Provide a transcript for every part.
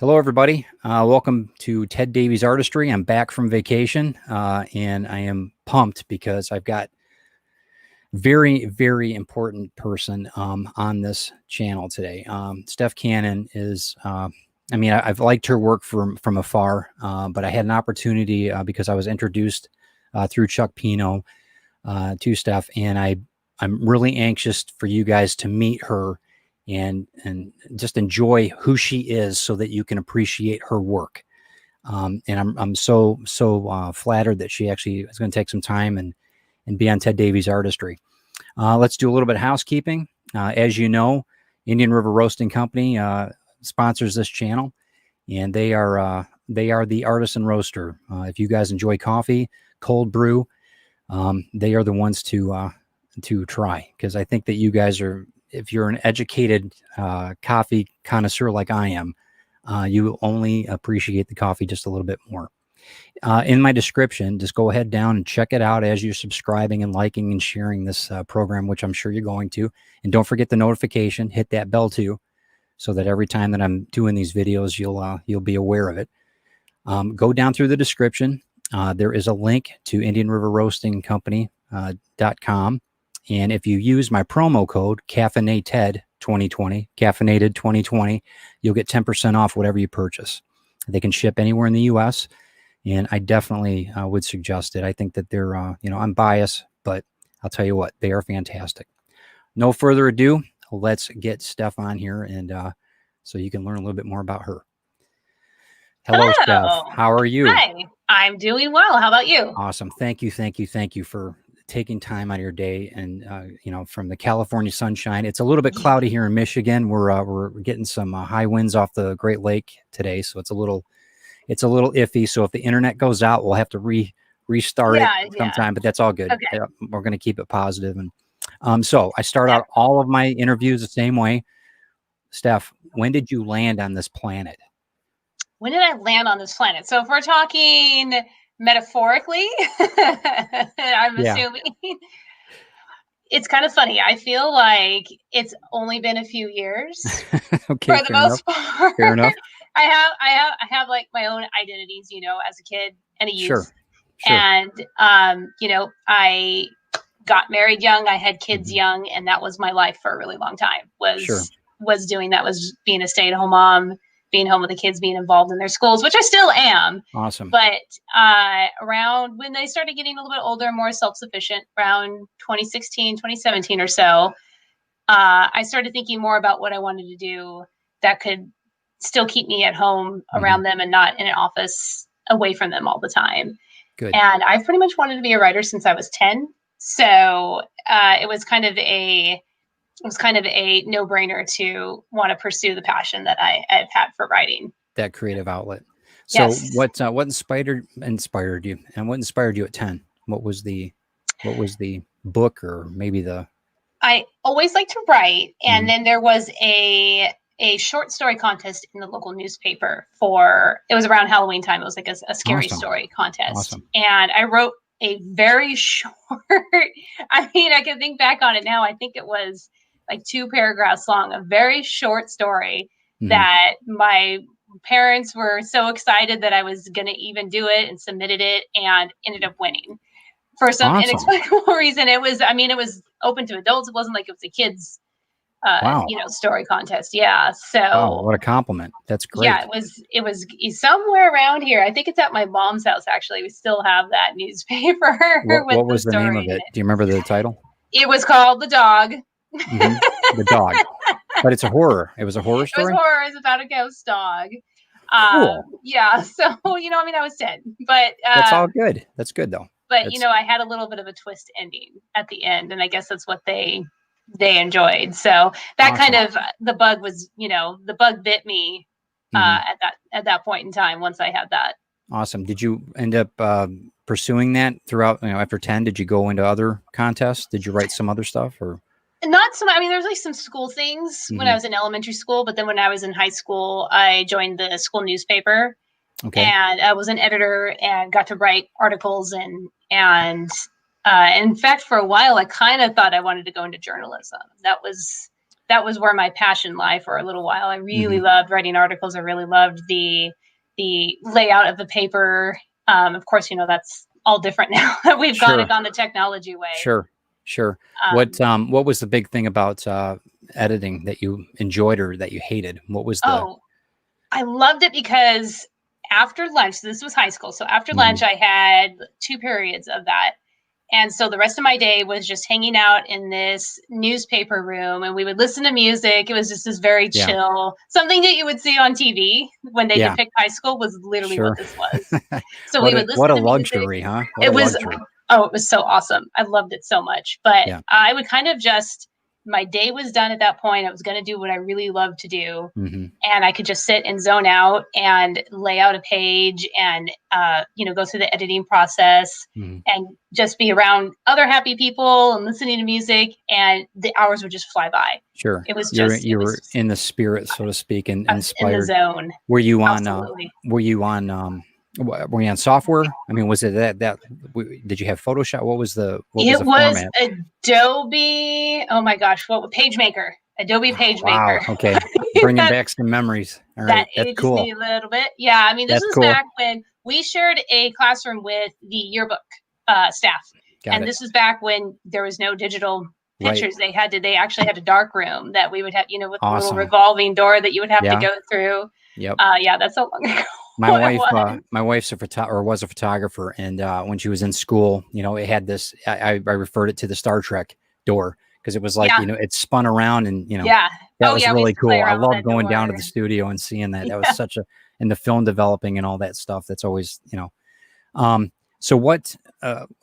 Hello, everybody. Welcome to Ted Davies Artistry. I'm back from vacation, and I am pumped because I've got very, very important person on this channel today. Steph Cannon is, I've liked her work from afar, but I had an opportunity because I was introduced through Chuck Pino to Steph, and I'm really anxious for you guys to meet her and just enjoy who she is so that you can appreciate her work. And I'm so flattered that she actually is going to take some time and be on Ted Davies Artistry. Let's do a little bit of housekeeping. As you know, Indian River Roasting Company sponsors this channel, and they are the artisan roaster. If you guys enjoy coffee, cold brew, they are the ones to try, because I think that you guys are, if you're an educated coffee connoisseur like I am, you will only appreciate the coffee just a little bit more. In my description, just go ahead down and check it out as you're subscribing and liking and sharing this program, which I'm sure you're going to. And don't forget the notification, hit that bell too, so that every time that I'm doing these videos, you'll be aware of it. Go down through the description. There is a link to IndianRiverRoastingCompany.com. And if you use my promo code CaffeinaTed2020, caffeinated 2020, you'll get 10% off whatever you purchase. They can ship anywhere in the U.S., and I definitely would suggest it. I think that they're, I'm biased, but I'll tell you what, they are fantastic. No further ado, let's get Steph on here, and so you can learn a little bit more about her. Hello, Steph. How are you? Hi, I'm doing well. How about you? Awesome. Thank you for taking time out of your day, and from the California sunshine. It's a little bit cloudy here in Michigan. We're getting some high winds off the Great Lake today, so it's a little iffy. So if the internet goes out, we'll have to restart it sometime, but that's all good. Okay. We're going to keep it positive. And so I start out all of my interviews the same way. Steph, when did you land on this planet? When did I land on this planet? So if we're talking metaphorically, I'm assuming. It's kind of funny. I feel like it's only been a few years okay, for the most part. Fair enough. I have like my own identities, as a kid and a youth. Sure. And, I got married young. I had kids young, and that was my life for a really long time, was doing that, was being a stay-at-home mom, being home with the kids, being involved in their schools, which I still am. Awesome. But around when they started getting a little bit older, more self-sufficient, around 2016, 2017 or so, I started thinking more about what I wanted to do that could still keep me at home around them and not in an office away from them all the time. Good. And I've pretty much wanted to be a writer since I was 10. So it was kind of a no-brainer to want to pursue the passion that I've had for writing. That creative outlet. So what inspired you, and what inspired you at 10? What was the book, or maybe the... I always liked to write, and then there was a short story contest in the local newspaper it was around Halloween time. It was like a scary story contest. And I wrote a very short, I can think back on it now. I think it was like 2 paragraphs long, a very short story that my parents were so excited that I was going to even do it, and submitted it, and ended up winning for some inexplicable reason. It was open to adults. It wasn't like it was a kid's story contest. Yeah. So wow, what a compliment. That's great. Yeah, it was somewhere around here. I think it's at my mom's house, actually. We still have that newspaper. What was the name of it? Do you remember the title? It was called The Dog. The Dog. But it's a horror. It was a horror story? It was horror. It's about a ghost dog. Cool. Yeah. So, I was 10. But that's all good. That's good, though. But, I had a little bit of a twist ending at the end, and I guess that's what they enjoyed. So that kind of, the bug bit me at that point in time, once I had that. Awesome. Did you end up pursuing that throughout, after 10? Did you go into other contests? Did you write some other stuff, or? Not so much. There's like some school things when I was in elementary school, but then when I was in high school, I joined the school newspaper. Okay. And I was an editor and got to write articles, and in fact, for a while, I kind of thought I wanted to go into journalism. That was that was where my passion lied for a little while. I really loved writing articles. I really loved the layout of the paper. Of course, that's all different now that we've gone the technology way. Sure. What was the big thing about editing that you enjoyed or that you hated? What was the? I loved it because after lunch, so this was high school. So after lunch, I had 2 periods of that. And so the rest of my day was just hanging out in this newspaper room, and we would listen to music. It was just this very chill, something that you would see on TV when they depict high school was literally what this was. So we would listen to luxury, music. Huh? It was, it was so awesome. I loved it so much. But I would kind of my day was done at that point. I was going to do what I really loved to do. And I could just sit and zone out and lay out a page and, go through the editing process and just be around other happy people and listening to music, and the hours would just fly by. Sure. It was you were in the spirit, so to speak, and inspired. In the zone. Were you on software? I mean, was it that did you have Photoshop? What was the format? Adobe. Oh my gosh, PageMaker. Adobe PageMaker. Wow. Okay. Bringing back some memories. All right. That's cool. Me a little bit. Yeah. I mean, this was back when we shared a classroom with the yearbook staff. This was back when there was no digital pictures. Right. They actually had a dark room that we would have, with a little revolving door that you would have to go through. Yep. That's so long ago. My wife's was a photographer, and when she was in school, it had this. I referred it to the Star Trek door because it was like it spun around, and that was really cool. I love going down to the studio and seeing that. That was such and the film developing and all that stuff. That's always So what?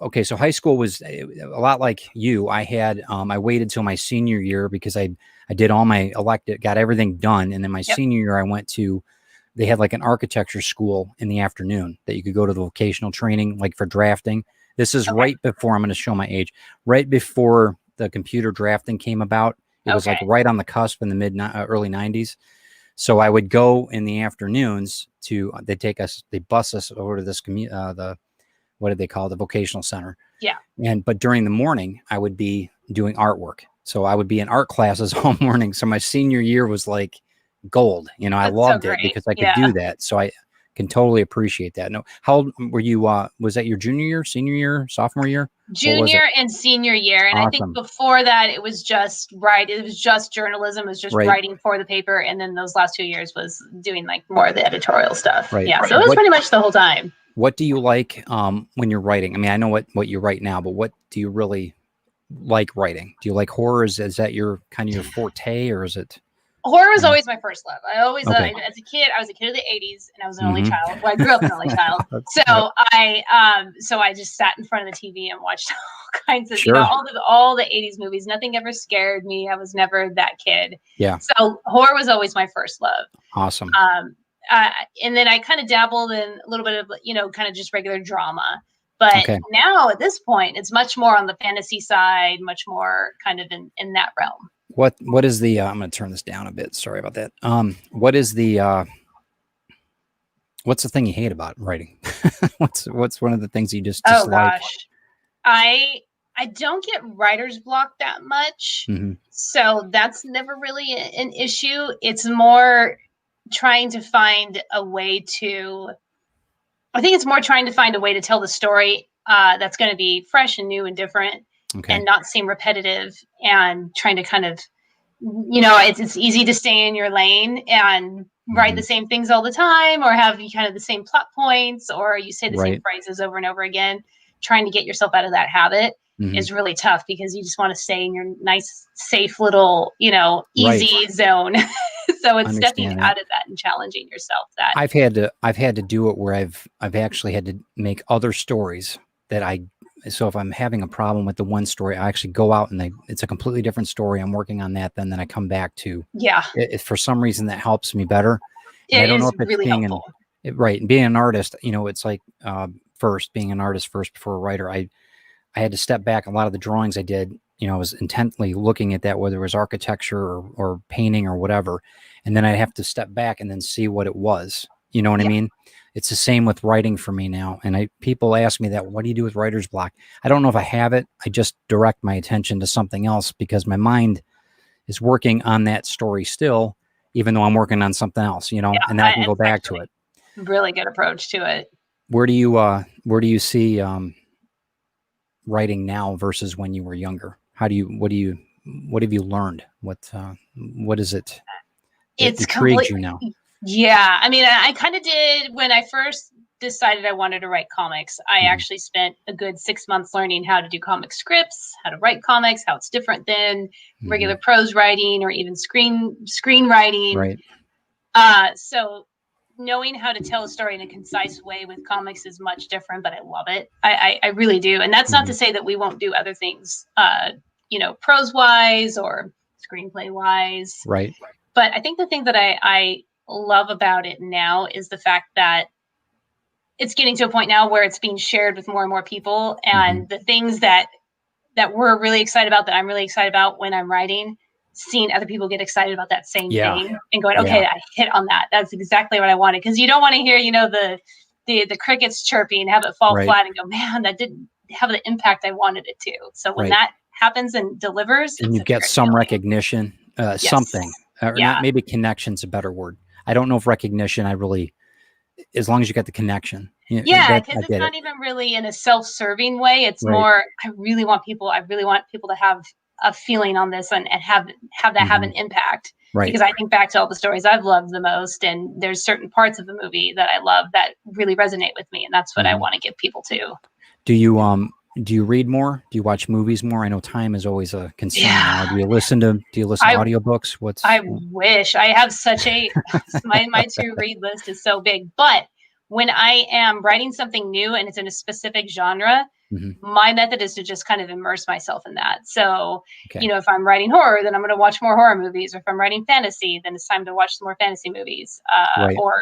Okay, so high school was a lot like you. I waited till my senior year because I did all my elective, got everything done, and then my senior year I went to. They had like an architecture school in the afternoon that you could go to the vocational training, like for drafting. This is right before, I'm going to show my age, right before the computer drafting came about. It was like right on the cusp in the early 90s. So I would go in the afternoons they bus us over to this what did they call it? The vocational center. Yeah. But during the morning, I would be doing artwork. So I would be in art classes all morning. So my senior year was like gold. I loved it because I could do that. So I can totally appreciate that. No, how old were you? Was that your junior year, senior year, sophomore year? Junior and senior year. And I think before that, it was just it was just journalism. It was just writing for the paper. And then those last 2 years was doing like more of the editorial stuff. Right. Yeah. So it was pretty much the whole time. What do you like when you're writing? I mean, I know what you write now, but what do you really like writing? Do you like horror? Is that your kind of your forte, or is it? Horror was always my first love. I always, as a kid, I was a kid of the 80s, and I was an only child. Well, I grew up an only child. So I just sat in front of the TV and watched all kinds of, all the 80s movies. Nothing ever scared me. I was never that kid. Yeah. So horror was always my first love. Awesome. And then I kind of dabbled in a little bit of, kind of just regular drama. But now at this point, it's much more on the fantasy side, much more kind of in that realm. What is the I'm going to turn this down a bit. Sorry about that. What is the what's the thing you hate about writing? what's one of the things you just dislike? Oh gosh. I don't get writer's block that much. So that's never really an issue. It's more trying to find a way to tell the story that's going to be fresh and new and different. And not seem repetitive, and trying to kind of, it's easy to stay in your lane and write the same things all the time, or have you kind of the same plot points, or you say the same phrases over and over again. Trying to get yourself out of that habit is really tough because you just want to stay in your nice, safe little, easy zone. So it's stepping out of that and challenging yourself. That I've had to do it where I've actually had to make other stories that so if I'm having a problem with the one story, I actually go out and it's a completely different story. I'm working on that. Then I come back to, for some reason that helps me better. I don't know if it's really helpful. And being an artist, it's like, being an artist first before a writer, I had to step back. A lot of the drawings I did, I was intently looking at that, whether it was architecture or painting or whatever. And then I'd have to step back and then see what it was. You know what I mean? It's the same with writing for me now. And people ask me that, what do you do with writer's block? I don't know if I have it. I just direct my attention to something else because my mind is working on that story still, even though I'm working on something else, you know, and then I can go back to it. Really good approach to it. Where do you see writing now versus when you were younger? What have you learned? What is it that intrigues you now? Yeah. I mean, I kind of did when I first decided I wanted to write comics. I actually spent a good 6 months learning how to do comic scripts, how to write comics, how it's different than regular prose writing or even screenwriting. Right. So knowing how to tell a story in a concise way with comics is much different, but I love it. I really do. And that's not to say that we won't do other things, prose wise or screenplay wise. Right. But I think the thing that I love about it now is the fact that it's getting to a point now where it's being shared with more and more people, and the things that we're really excited about, that I'm really excited about when I'm writing, seeing other people get excited about that same thing and going, okay, I hit on that. That's exactly what I wanted. Because you don't want to hear, the crickets chirping, have it fall flat and go, man, that didn't have the impact I wanted it to. So when that happens and delivers, and you get some recognition, something, or not, maybe connection's a better word. I don't know if recognition, as long as you get the connection. Yeah, because it's not even really in a self-serving way. It's more, I really want people to have a feeling on this and have that have an impact. Right. Because I think back to all the stories I've loved the most, and there's certain parts of the movie that I love that really resonate with me, and that's what I want to give people to. Do you read more? Do you watch movies more? I know time is always a concern now. Do you listen to audiobooks? I wish. I have such a my to read list is so big, but when I am writing something new and it's in a specific genre, my method is to just kind of immerse myself in that. So, if I'm writing horror, then I'm going to watch more horror movies. Or if I'm writing fantasy, then it's time to watch some more fantasy movies, or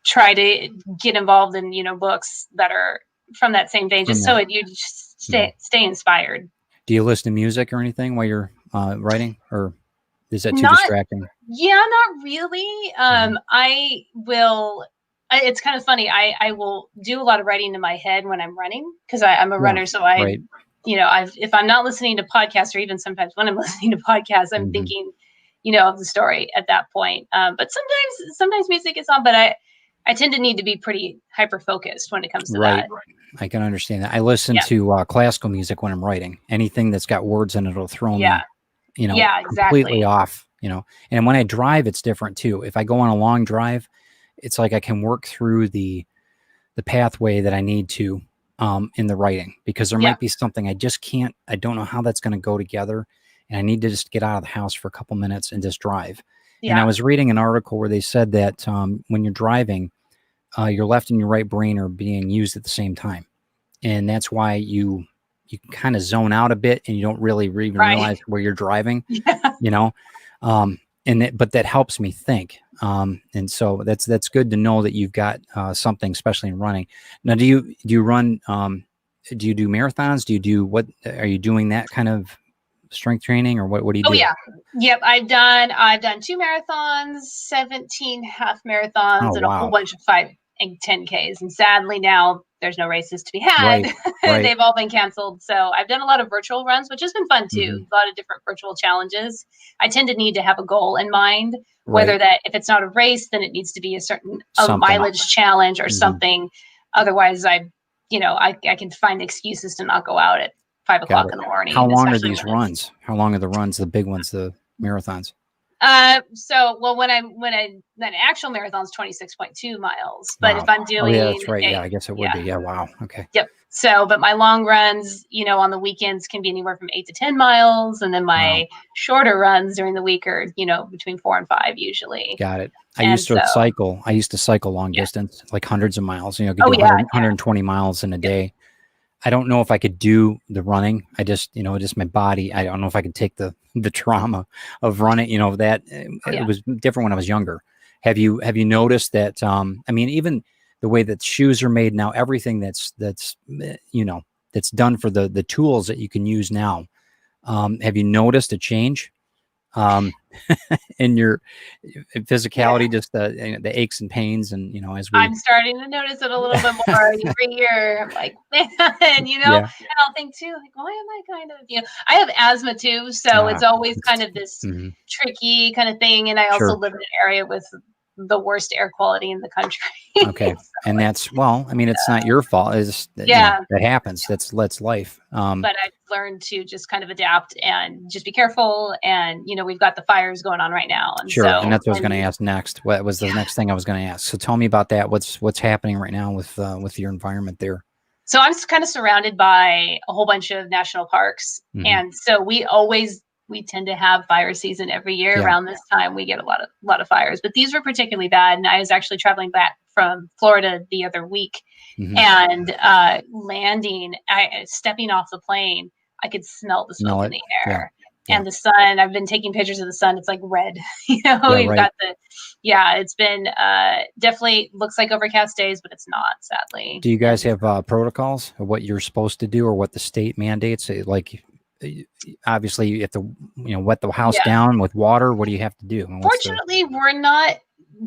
try to get involved in, books that are from that same vein, just so you just stay inspired. Do you listen to music or anything while you're writing, or is that too distracting? Yeah, not really. I will. It's kind of funny. I will do a lot of writing in my head when I'm running, because I'm a runner. So if I'm not listening to podcasts, or even sometimes when I'm listening to podcasts, I'm thinking, of the story at that point. But sometimes music is on, but I tend to need to be pretty hyper focused when it comes to that. I can understand that. I listen to classical music when I'm writing. Anything that's got words in it will throw me, completely off. And when I drive, it's different too. If I go on a long drive, it's like I can work through the pathway that I need to in the writing, because there might be something I just can't. I don't know how that's going to go together, and I need to just get out of the house for a couple minutes and just drive. And I was reading an article where they said that when you're driving, your left and your right brain are being used at the same time, and that's why you kind of zone out a bit, and you don't really even realize where you're driving. But that helps me think. And so that's good to know that you've got something, especially in running. Now, do you run? Do you do marathons? What are you doing, that kind of strength training, or what do you do? Oh yeah. Yep. I've done 2 marathons, 17 half marathons, and a whole bunch of 5 and 10Ks. And sadly now there's no races to be had. They've all been canceled. So I've done a lot of virtual runs, which has been fun too. A lot of different virtual challenges. I tend to need to have a goal in mind, whether that if it's not a race, then it needs to be a certain mileage challenge or something. Otherwise I can find excuses to not go out at 5 o'clock in the morning. How long are these runs? How long are the runs, the big ones, the marathons? When an actual marathon's 26.2 miles, but if I'm doing, that's right. I guess it would be. Yeah. Wow. Okay. Yep. So, but my long runs, on the weekends can be anywhere from 8 to 10 miles. And then my shorter runs during the week are, between 4 and 5 usually. Got it. I used to cycle long distance, like hundreds of miles, could do 120 miles in a day. I don't know if I could do the running. I just, just my body. I don't know if I could take the trauma of running, it was different when I was younger. Have you noticed that, even the way that shoes are made now, everything that's done for the tools that you can use now. Have you noticed a change in your physicality, just the aches and pains, and as I'm starting to notice it a little bit more every year. I'm like, man, and I'll think too, like, why am I kind of, I have asthma too, so it's always kind of this tricky kind of thing, and I also live in an area with the worst air quality in the country. Okay. So and that's, it's not your fault. It's that happens. That's life. But I've learned to just kind of adapt and just be careful. And, we've got the fires going on right now. And sure. And that's what I was going to ask next. What was the next thing I was going to ask? So tell me about that. What's happening right now with your environment there? So I'm kind of surrounded by a whole bunch of national parks. And so we tend to have fire season every year. Around this time, we get a lot of fires, but these were particularly bad. And I was actually traveling back from Florida the other week and stepping off the plane, I could smell the smoke in the air. Yeah. And the sun, I've been taking pictures of the sun. It's like red, we've got it's been definitely looks like overcast days, but it's not, sadly. Do you guys have protocols of what you're supposed to do or what the state mandates? Like, obviously you have to wet the house down with water. What do you have to do? Fortunately, we're not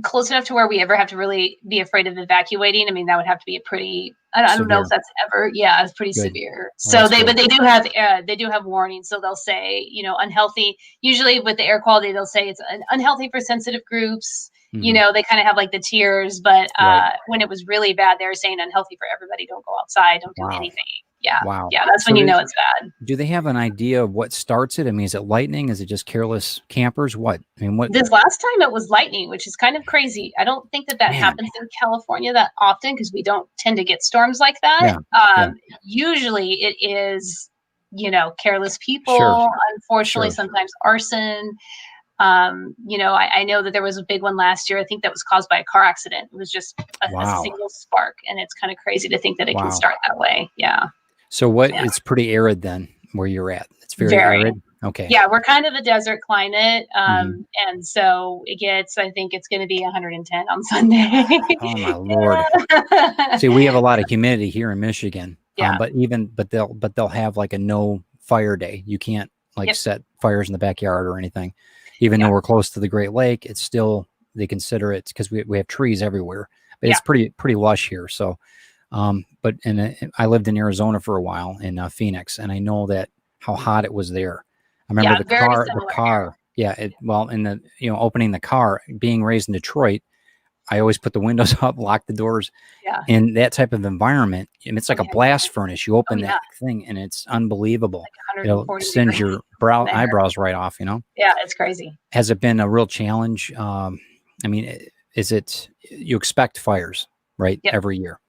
close enough to where we ever have to really be afraid of evacuating. I mean, that would have to be a pretty, I don't know if that's ever, it's pretty severe. So but they do have warnings. So they'll say, unhealthy, usually with the air quality, they'll say it's unhealthy for sensitive groups. They kind of have like the tiers, but when it was really bad, they were saying unhealthy for everybody. Don't go outside. Don't do anything. Yeah. Wow. Yeah. That's when it's bad. Do they have an idea of what starts it? I mean, is it lightning? Is it just careless campers? What? I mean, what? This last time it was lightning, which is kind of crazy. I don't think that happens in California that often because we don't tend to get storms like that. Usually it is, careless people. Sure. Unfortunately, sometimes arson. I know that there was a big one last year. I think that was caused by a car accident. It was just a single spark, and it's kind of crazy to think that it can start that way. Yeah. So it's pretty arid then where you're at. It's very arid. Okay. Yeah, we're kind of a desert climate. And so I think it's going to be 110 on Sunday. Oh my Lord. See, we have a lot of humidity here in Michigan. Yeah. But they'll have like a no fire day. You can't set fires in the backyard or anything. Even though we're close to the Great Lake, it's still, they consider it because we have trees everywhere, but it's pretty lush here. So, I lived in Arizona for a while in Phoenix, and I know that how hot it was there. I remember the car. Yeah. Opening the car, being raised in Detroit, I always put the windows up, lock the doors. Yeah. In that type of environment, and it's like a blast furnace. You open that thing, and it's unbelievable. Like it'll send your eyebrows right off. Yeah, it's crazy. Has it been a real challenge? I mean, is it? You expect fires, right? Yep. Every year.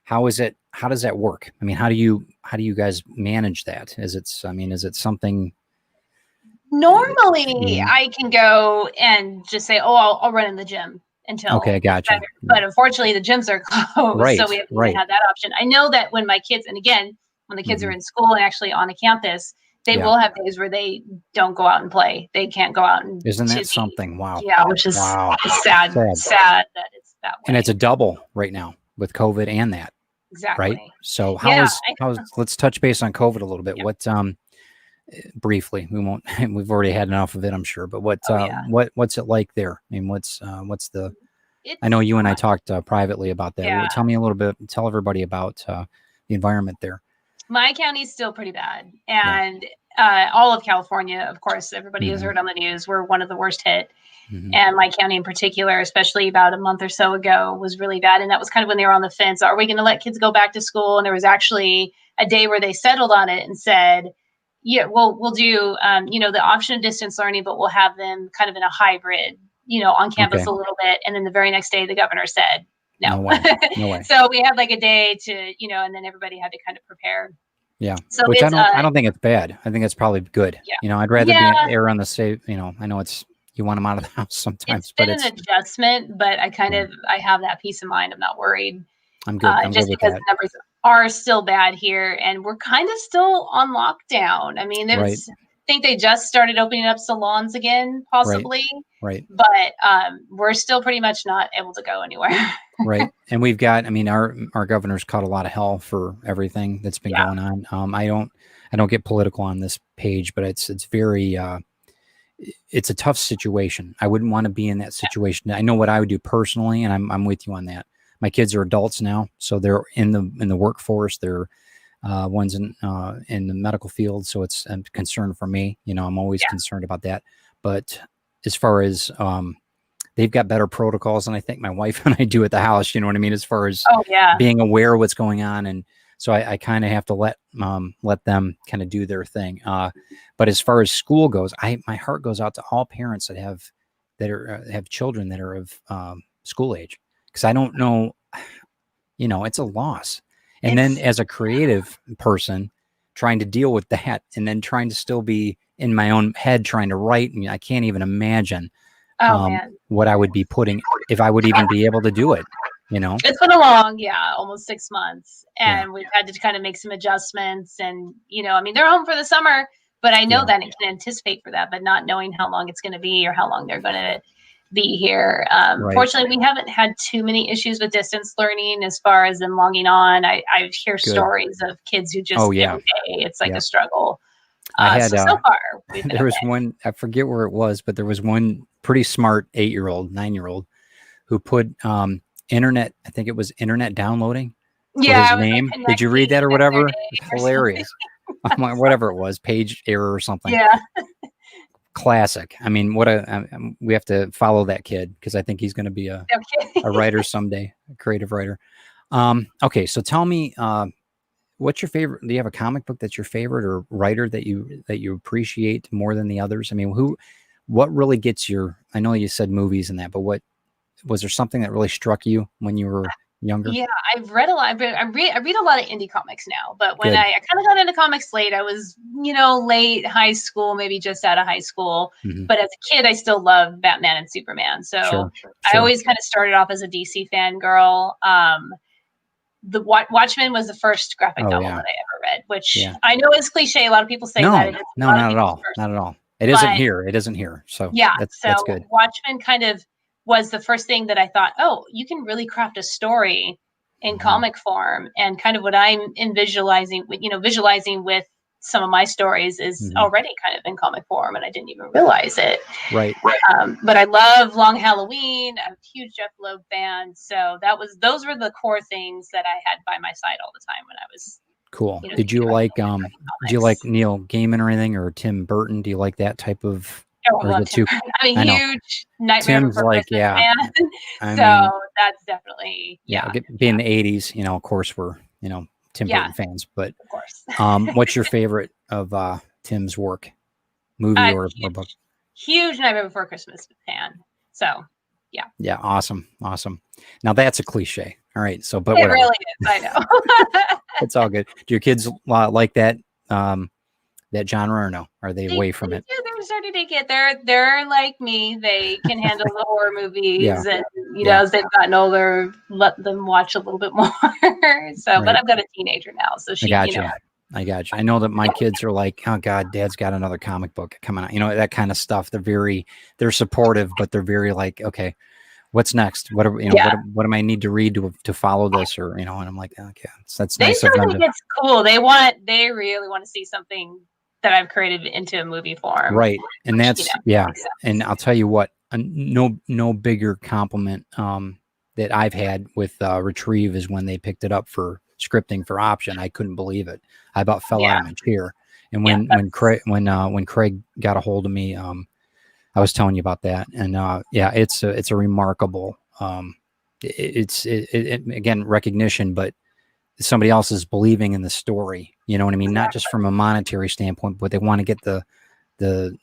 How is it? How does that work? I mean, how do you guys manage that? Is it something? Normally, I can go and just say, I'll run in the gym. Until I got you. But unfortunately, the gyms are closed, so we have that option. I know that when my kids, and again, when the kids are in school and actually on a campus, they will have days where they don't go out and play. They can't go out and. Isn't that something? Wow. Yeah, which is sad that it's that way. And it's a double right now with COVID and that. Exactly. Right. So how's let's touch base on COVID a little bit. What briefly, we won't. We've already had enough of it, I'm sure. But what's it like there? I mean, what's the? I know you and I talked privately about that. Yeah. Tell me a little bit. Tell everybody about the environment there. My county is still pretty bad, and all of California, of course, everybody has heard on the news. We're one of the worst hit, and my county in particular, especially about a month or so ago, was really bad. And that was kind of when they were on the fence: are we going to let kids go back to school? And there was actually a day where they settled on it and said. Yeah, we'll do, the option of distance learning, but we'll have them kind of in a hybrid, on campus a little bit. And then the very next day, the governor said, no way. So we had like a day to, and then everybody had to kind of prepare. Yeah. So which I don't think it's bad. I think it's probably good. Yeah. I'd rather be err on the safe, I know you want them out of the house sometimes, but it's an adjustment, but I I have that peace of mind. I'm not worried. I'm good. I'm just good because the numbers are still bad here, and we're kind of still on lockdown. I mean, I think they just started opening up salons again, possibly. Right. But we're still pretty much not able to go anywhere. Right. And we've got, our governor's caught a lot of hell for everything that's been going on. I don't get political on this page, but it's very, it's a tough situation. I wouldn't want to be in that situation. I know what I would do personally, and I'm with you on that. My kids are adults now, so they're in the workforce. They're one's in the medical field, so it's a concern for me. You know, I'm always concerned about that. But as far as they've got better protocols than I think my wife and I do at the house. You know what I mean? As far as being aware of what's going on, and so I kind of have to let them kind of do their thing. But as far as school goes, my heart goes out to all parents that have children that are of school age, because I don't know, you know, it's a loss. And then as a creative person, trying to deal with that, and then trying to still be in my own head trying to write, I mean, I can't even imagine what I would be putting, if I would even be able to do it. You know, it's been a long, almost 6 months, and we've had to kind of make some adjustments. And you know, I mean, they're home for the summer, but I know that I can anticipate for that, but not knowing how long it's going to be or how long they're going to be here. Fortunately, we haven't had too many issues with distance learning as far as them logging on. I hear stories of kids who just every day it's like a struggle. I had so far there was one, I forget where it was, but there was one pretty smart 9-year-old who put internet, I think it was internet downloading with his name. Did you read that or whatever? Hilarious. Whatever it was, page error or something. Yeah. Classic. I mean, we have to follow that kid, because I think he's going to be a writer someday, a creative writer. Okay, so tell me, what's your favorite? Do you have a comic book that's your favorite, or writer that you appreciate more than the others? I mean, what really gets your? I know you said movies and that, but what was there something that really struck you when you were younger? Yeah, I've read a lot. I read a lot of indie comics now, but when I kind of got into comics late, I was, late high school, maybe just out of high school. Mm-hmm. But as a kid, I still loved Batman and Superman. So I always kind of started off as a DC fangirl. The Watchmen was the first graphic novel that I ever read, which I know is cliche. A lot of people say that. No, not at all. Not at all. It isn't here. It isn't here. So that's good. Watchmen kind of was the first thing that I thought, oh, you can really craft a story in comic form. And kind of what I'm visualizing with some of my stories is already kind of in comic form, and I didn't even realize it. Right. But I love Long Halloween. I'm a huge Jeff Loeb fan. So those were the core things that I had by my side all the time when I was cool. Did you like Neil Gaiman or anything, or Tim Burton? Do you like that type of? I'm a huge Nightmare Before Christmas fan. So that's definitely being the 80s, of course we're Tim Burton fans, but of course. What's your favorite of Tim's work, movie or book? Huge Nightmare Before Christmas fan. So yeah, awesome. Now that's a cliche. All right, so but it whatever. Really is. I know. It's all good. Do your kids like that? That genre, or no? Are they away from it? They're starting to get they're like me. They can handle the horror movies, and as they've gotten older, let them watch a little bit more. But I've got a teenager now, so she. I got you. I know that my kids are like, oh God, Dad's got another comic book coming out. That kind of stuff. They're supportive, but they're very like, okay, what's next? What am I need to read to follow this, or and I'm like, okay, that's nice of them. It's cool. They really want to see something that I've created into a movie form. Right. And that's, and I'll tell you what, no bigger compliment that I've had with Retrieve is when they picked it up for scripting for option. I couldn't believe it. I about fell out of my chair. And when Craig got a hold of me, I was telling you about that. And it's a remarkable, it's again, recognition, but somebody else is believing in the story, you know what I mean? Not just from a monetary standpoint, but they want to get the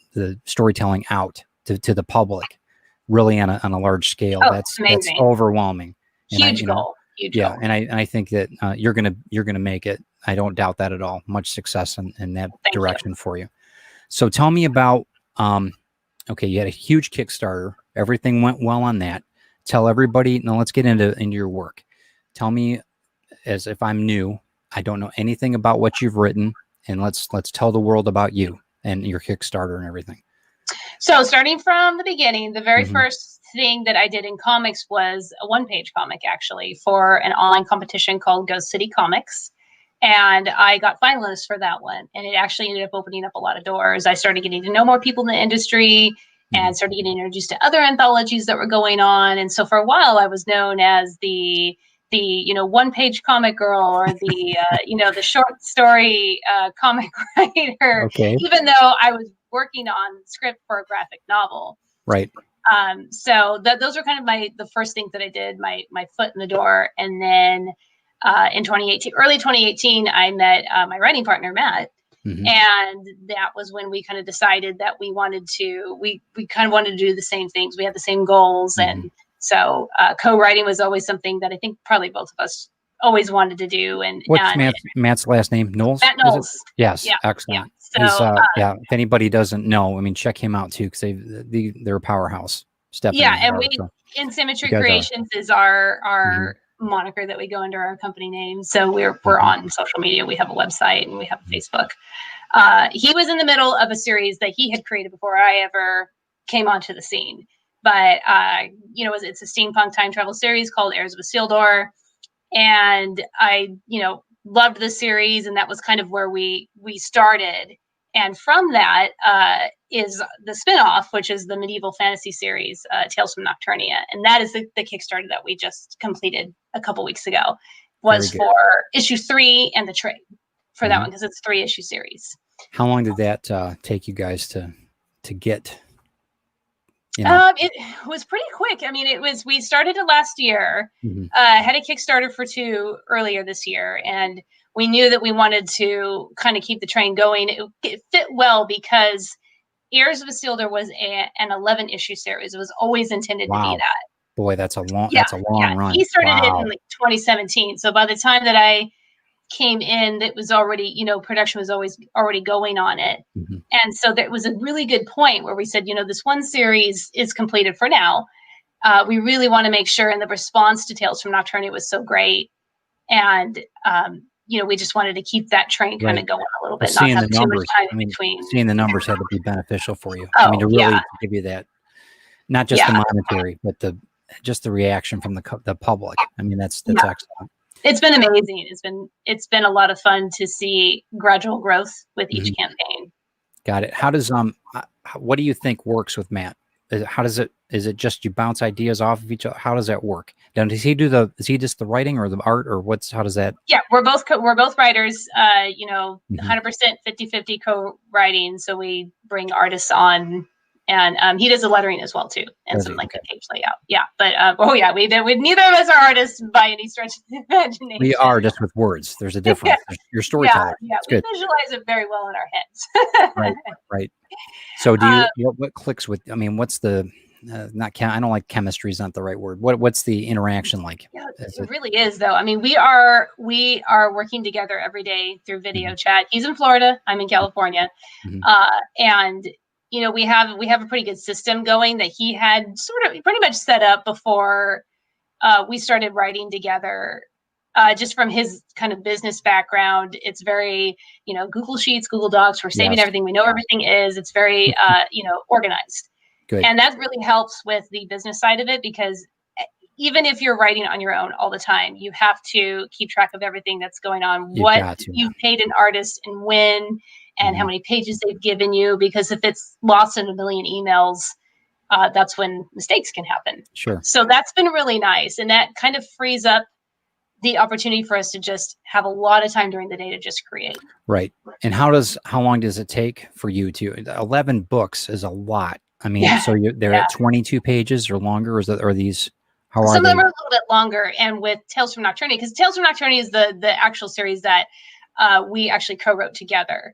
storytelling out to the public, really on a large scale. That's overwhelming. Huge goal. And I think that you're gonna make it. I don't doubt that at all. Much success in that direction for you. So tell me about you had a huge Kickstarter. Everything went well on that. Tell everybody. Now let's get into your work. Tell me, as if I'm new, I don't know anything about what you've written, and let's tell the world about you and your Kickstarter and everything. So starting from the beginning, the very first thing that I did in comics was a one-page comic, actually, for an online competition called Ghost City Comics. And I got finalists for that one. And it actually ended up opening up a lot of doors. I started getting to know more people in the industry and started getting introduced to other anthologies that were going on. And so for a while, I was known as the one-page comic girl, or the the short story comic writer, okay. even though I was working on script for a graphic novel. Right. So those are kind of the first things that I did, my foot in the door. And then in early 2018, I met my writing partner, Matt. And that was when we kind of decided that we kind of wanted to do the same things. We had the same goals. And so co-writing was always something that I think probably both of us always wanted to do. And what's Matt's last name? Knowles? Matt Knowles. Yes. Yeah. Excellent. Yeah. So, if anybody doesn't know, I mean, check him out too, because they're a powerhouse. Steph. Yeah. And In Symmetry Creations is our moniker that we go under, our company name. So we're on social media. We have a website and we have a Facebook. He was in the middle of a series that he had created before I ever came onto the scene. But it's a steampunk time travel series called Heirs of Isildur, and I loved the series, and that was kind of where we started. And from that is the spinoff, which is the medieval fantasy series, Tales from Nocturnia. And that is the Kickstarter that we just completed a couple weeks ago, was for issue 3 and the trade for that one, because it's a 3-issue series. How long did that take you guys to get? It was pretty quick. I mean, we started it last year, had a Kickstarter for 2 earlier this year, and we knew that we wanted to kind of keep the train going. It fit well because Heirs of Isildur was an 11-issue series. It was always intended to be that. Boy, that's a long run. He started it in 2017. So by the time that I came in, it was already, production was already going on it. And so there was a really good point where we said, this one series is completed for now. We really want to make sure, and the response to Tales from Nocturnia was so great. And, we just wanted to keep that train kind of going a little bit, not have too much time in between. Seeing the numbers had to be beneficial for you. To really give you that, not just the monetary, but just the reaction from the public. I mean, that's excellent. It's been amazing. It's been a lot of fun to see gradual growth with each campaign. Got it. How does what do you think works with Matt? Is it just you bounce ideas off of each other? How does that work? Now, is he just the writing or the art, or how does that? Yeah, we're both writers, 100% 50-50 co-writing. So we bring artists on, and he does the lettering as well too, and some page layout. Yeah, but we neither of us are artists by any stretch of the imagination. We are, just with words. There's a difference. You're storyteller. Yeah, we visualize it very well in our heads. Right. So do you what clicks with? I mean, what's the I don't like chemistry is not the right word. What's the interaction like? Yeah, it really is, though. I mean, we are working together every day through video chat. He's in Florida. I'm in California, and we have a pretty good system going that he had sort of pretty much set up before we started writing together. Just from his kind of business background, it's very, Google Sheets, Google Docs. We're saving everything. We know everything is. It's very, organized. Good. And that really helps with the business side of it, because even if you're writing on your own all the time, you have to keep track of everything that's going on. You've paid an artist and when, and how many pages they've given you, because if it's lost in a million emails, that's when mistakes can happen. Sure. So that's been really nice. And that kind of frees up the opportunity for us to just have a lot of time during the day to just create. Right. And how long does it take for you to 11 books is a lot. I mean, so they're at 22 pages or longer, or these, how are they? Some of them are a little bit longer. And with Tales from Nocturnia, because Tales from Nocturnia is the actual series that we actually co-wrote together.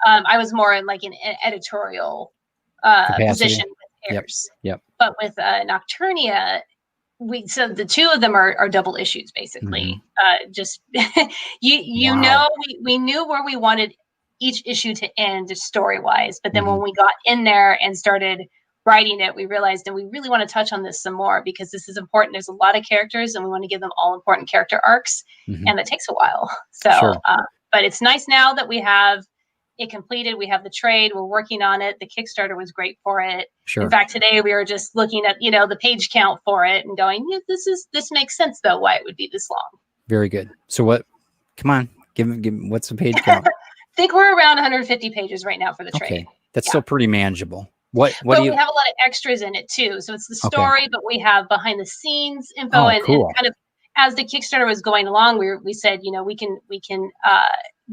I was more in like an editorial position with Heirs. Yep. But with Nocturnia, so the 2 of them are double issues, basically. Just we knew where we wanted each issue to end story wise, but then when we got in there and started writing it, we realized that we really want to touch on this some more, because this is important. There's a lot of characters and we want to give them all important character arcs, and that takes a while. So but it's nice now that we have it completed. We have the trade. We're working on it. The Kickstarter was great for it. In fact, today we were just looking at, the page count for it and going, this makes sense though, why it would be this long. Very good. So come on, Give me what's the page count? I think we're around 150 pages right now for the trade. Okay, that's still pretty manageable. What but do you? We have a lot of extras in it too. So it's the story, but we have behind the scenes info and kind of as the Kickstarter was going along, we said, you know, we can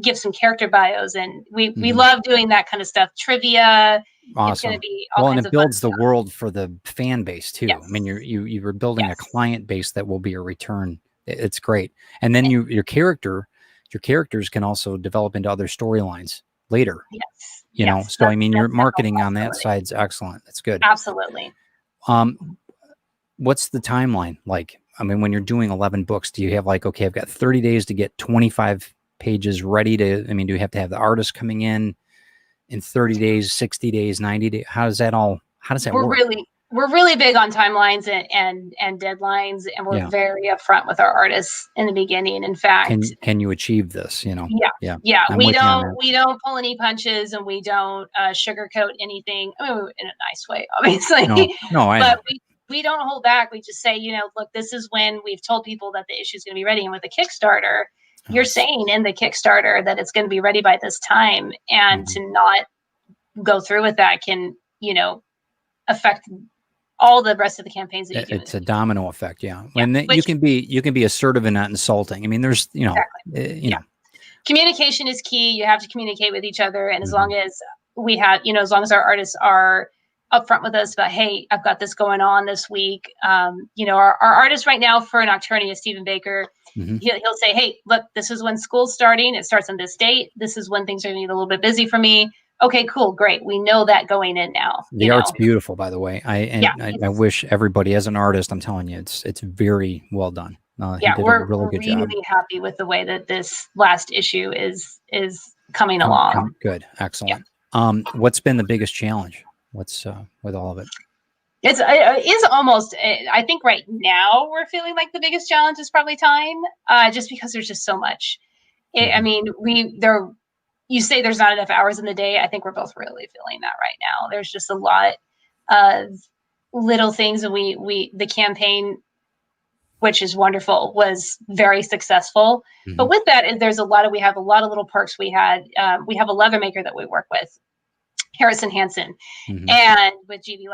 give some character bios, and we love doing that kind of stuff. Trivia. Awesome. It's going to be all kinds and it of builds the stuff. world for the fan base too. Yes. I mean, you were building a client base that will be a return. It's great. And then your characters can also develop into other storylines later. Yes. You know, so I mean, your marketing on that side's excellent. That's good. Absolutely. What's the timeline like? I mean, when you're doing 11 books, do you have like, okay, I've got 30 days to get 25 pages ready to, I mean, do you have to have the artist coming in 30 days, 60 days, 90 days? How does that work? We're really big on timelines and deadlines, and we're very upfront with our artists in the beginning. In fact, can you achieve this? You know, we don't pull any punches, and we don't sugarcoat anything. I mean, in a nice way, obviously. But we don't hold back. We just say, you know, look, this is when we've told people that the issue is going to be ready, and with the Kickstarter, you're saying in the Kickstarter that it's going to be ready by this time, and to not go through with that can, you know, affect all the rest of the campaigns that you do. It's a domino effect, and you can be assertive and not insulting. I mean, there's you know, communication is key. You have to communicate with each other, and as long as we have, you know, as long as our artists are upfront with us about, hey, I've got this going on this week. You know, our artist right now for Nocturnia is Stephen Baker. He'll say, hey, look, this is when school's starting. It starts on this date. This is when things are going to get a little bit busy for me. Okay, cool, great. We know that going in now. The art's beautiful, by the way. I wish everybody, as an artist, I'm telling you, it's very well done. We're really happy with the way that this last issue is coming along. Good, excellent. What's been the biggest challenge? What's with all of it? It is almost. I think right now we're feeling like the biggest challenge is probably time, just because there's just so much. I mean, you say there's not enough hours in the day. I think we're both really feeling that right now. There's just a lot of little things, and the campaign, which is wonderful, was very successful. But with that, we have a lot of little perks. We have a leather maker that we work with, Harrison Hansen, and with GV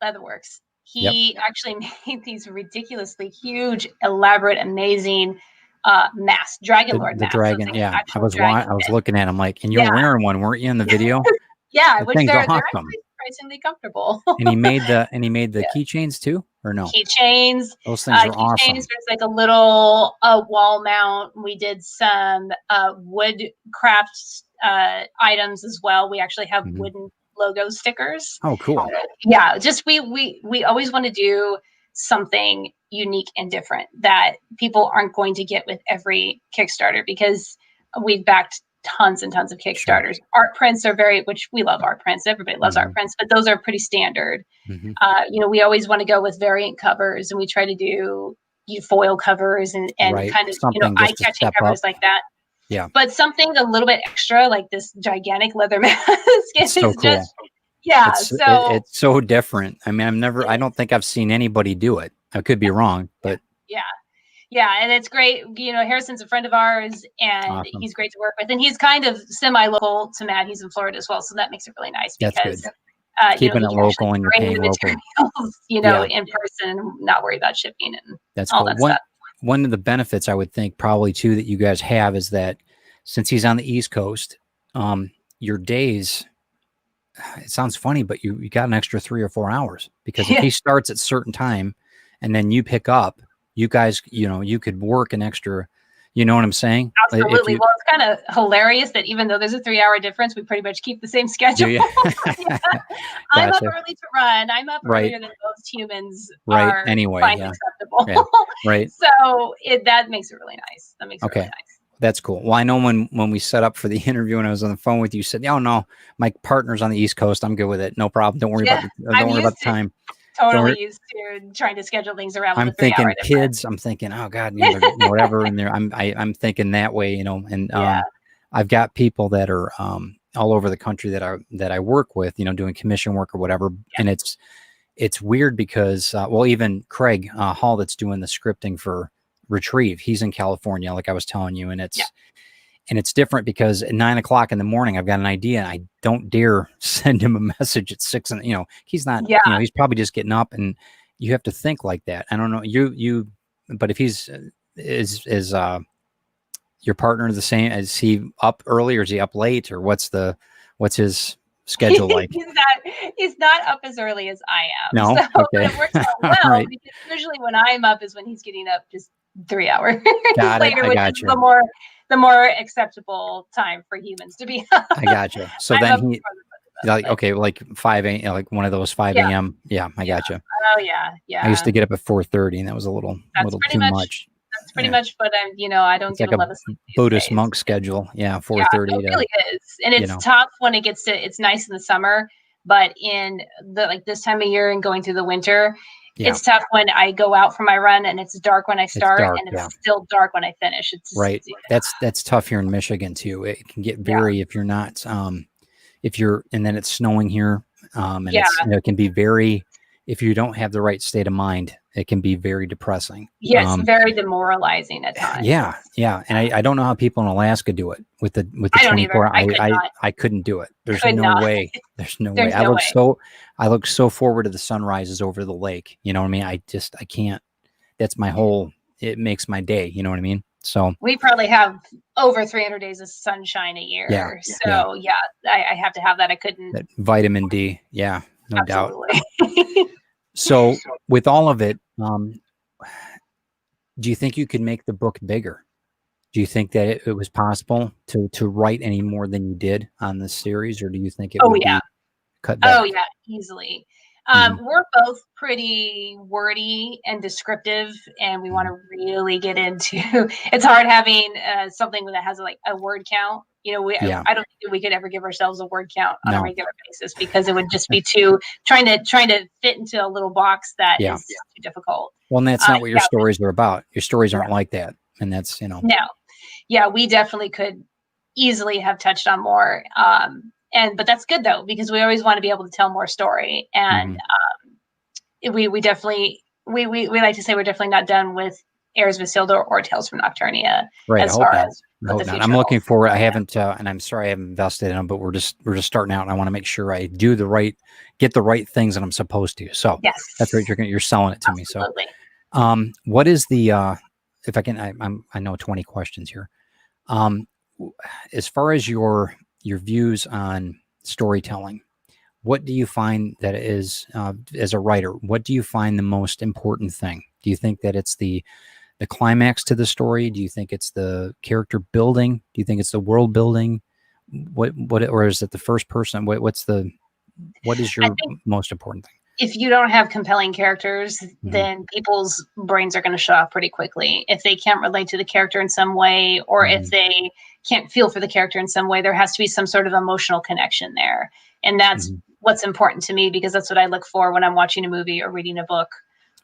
Leatherworks. He actually made these ridiculously huge, elaborate, amazing mask, Dragon Lord mask. The dragon, I was looking at him like, and you're wearing one, weren't you, in the video? Which they're awesome. Actually surprisingly comfortable. And he made the keychains too, or no? Keychains. Those things are awesome. There's like a little wall mount. We did some wood craft items as well. We actually have wooden logo stickers. Oh, cool. Just we always want to do something unique and different that people aren't going to get with every Kickstarter, because we've backed tons and tons of Kickstarters. Sure. Art prints are which we love art prints. Everybody loves art prints, but those are pretty standard. You know, we always want to go with variant covers, and we try to do foil covers and kind of, you know, eye-catching covers like that. Yeah. But something a little bit extra, like this gigantic leather mask, is so cool. just, it's so different. I mean, I don't think I've seen anybody do it. I could be wrong, but and it's great. You know, Harrison's a friend of ours, and he's great to work with, and he's kind of semi-local to Matt. He's in Florida as well, so that makes it really nice because keeping it local and you're paying local. You know, in person, and not worry about shipping and that's all cool. that stuff. One of the benefits I would think probably too that you guys have is that since he's on the East Coast, your days, it sounds funny, but you got an extra 3 or 4 hours, because if he starts at certain time and then you pick up, you guys, you know, you could work an extra, you know what I'm saying? Absolutely. Well, it's kind of hilarious that even though there's a 3-hour difference, we pretty much keep the same schedule. I'm up early to run. I'm up earlier than most humans are finding acceptable. So that makes it really nice. That makes it really nice. That's cool. Well, I know when we set up for the interview and I was on the phone with you, said, "Oh no, my partner's on the East Coast. I'm good with it. No problem. Don't worry about the time." Totally used to trying to schedule things around. I'm thinking kids. I'm thinking, oh God, you know, whatever. And I'm thinking that way, you know. And I've got people that are all over the country that I work with, you know, doing commission work or whatever. And it's weird because even Craig Hall, that's doing the scripting for Retrieve, he's in California, like I was telling you, and And it's different because at 9 o'clock in the morning, I've got an idea and I don't dare send him a message at 6. And, he's not, he's probably just getting up, and you have to think like that. I don't know but if he's, is your partner the same? Is he up early or is he up late, or what's his schedule like? He's not up as early as I am. No. So okay. it works out well right. Because usually when I'm up is when he's getting up just 3 hours later, which is the more acceptable time for humans to be up. I gotcha. So then like 5 a.m., like one of those 5 a.m. Yeah, I gotcha. Oh yeah. I used to get up at 4:30, and that was a little too much. That's pretty much what I don't get a lot of sleep. Buddhist monk schedule. Yeah, 4:30. It really is. And it's tough when it's nice in the summer, but in this time of year and going through the winter, it's tough when I go out for my run and it's dark when I start, and it's still dark when I finish. It's just, right. That's tough here in Michigan too. It can get very, if you're not, and then it's snowing here, and it can be very, if you don't have the right state of mind, it can be very depressing. Yes, very demoralizing at times. Yeah. And I don't know how people in Alaska do it with the 24. I couldn't do it. There's no way. There's no way. I look so forward to the sunrises over the lake. You know what I mean? I can't. That's my whole. It makes my day. You know what I mean? So we probably have over 300 days of sunshine a year. So I have to have that. I couldn't. That vitamin D. Yeah, no Absolutely. doubt. So with all of it, do you think you could make the book bigger? Do you think that it was possible to write any more than you did on this series, or do you think it would be cut back? Oh yeah, easily. We're both pretty wordy and descriptive, and we want to really get into. It's hard having something that has a word count. I don't think we could ever give ourselves a word count on a regular basis, because it would just be too trying to fit into a little box that is too difficult. Well, and that's not what your stories are about. Your stories aren't like that, and that's No, yeah, we definitely could easily have touched on more. But that's good though, because we always want to be able to tell more story, and we definitely we like to say we're definitely not done with Heirs of Isildur or Tales from Nocturnia. Right. As far as I'm looking forward. I haven't, and I'm sorry I haven't invested in them, but we're just starting out, and I want to make sure I do get the right things that I'm supposed to. So that's right. You're selling it to me. So, what is the if I can, I know 20 questions here. As far as your views on storytelling, what do you find that is, as a writer, what do you find the most important thing? Do you think that it's the climax to the story? Do you think it's the character building? Do you think it's the world building? Or is it the first person? What is your most important thing? If you don't have compelling characters, then people's brains are going to shut off pretty quickly. If they can't relate to the character in some way, or if they can't feel for the character in some way, there has to be some sort of emotional connection there. And that's what's important to me, because that's what I look for when I'm watching a movie or reading a book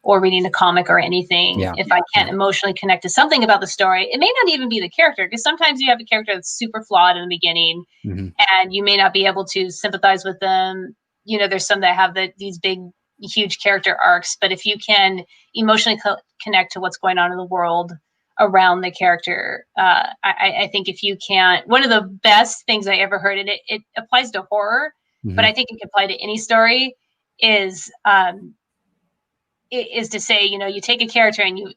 or reading a comic or anything. If I can't emotionally connect to something about the story, it may not even be the character, because sometimes you have a character that's super flawed in the beginning and you may not be able to sympathize with them. There's some that have these big, huge character arcs, but if you can emotionally connect to what's going on in the world around the character, I think if you can't, one of the best things I ever heard, and it applies to horror, but I think it can apply to any story, is to say, you take a character and you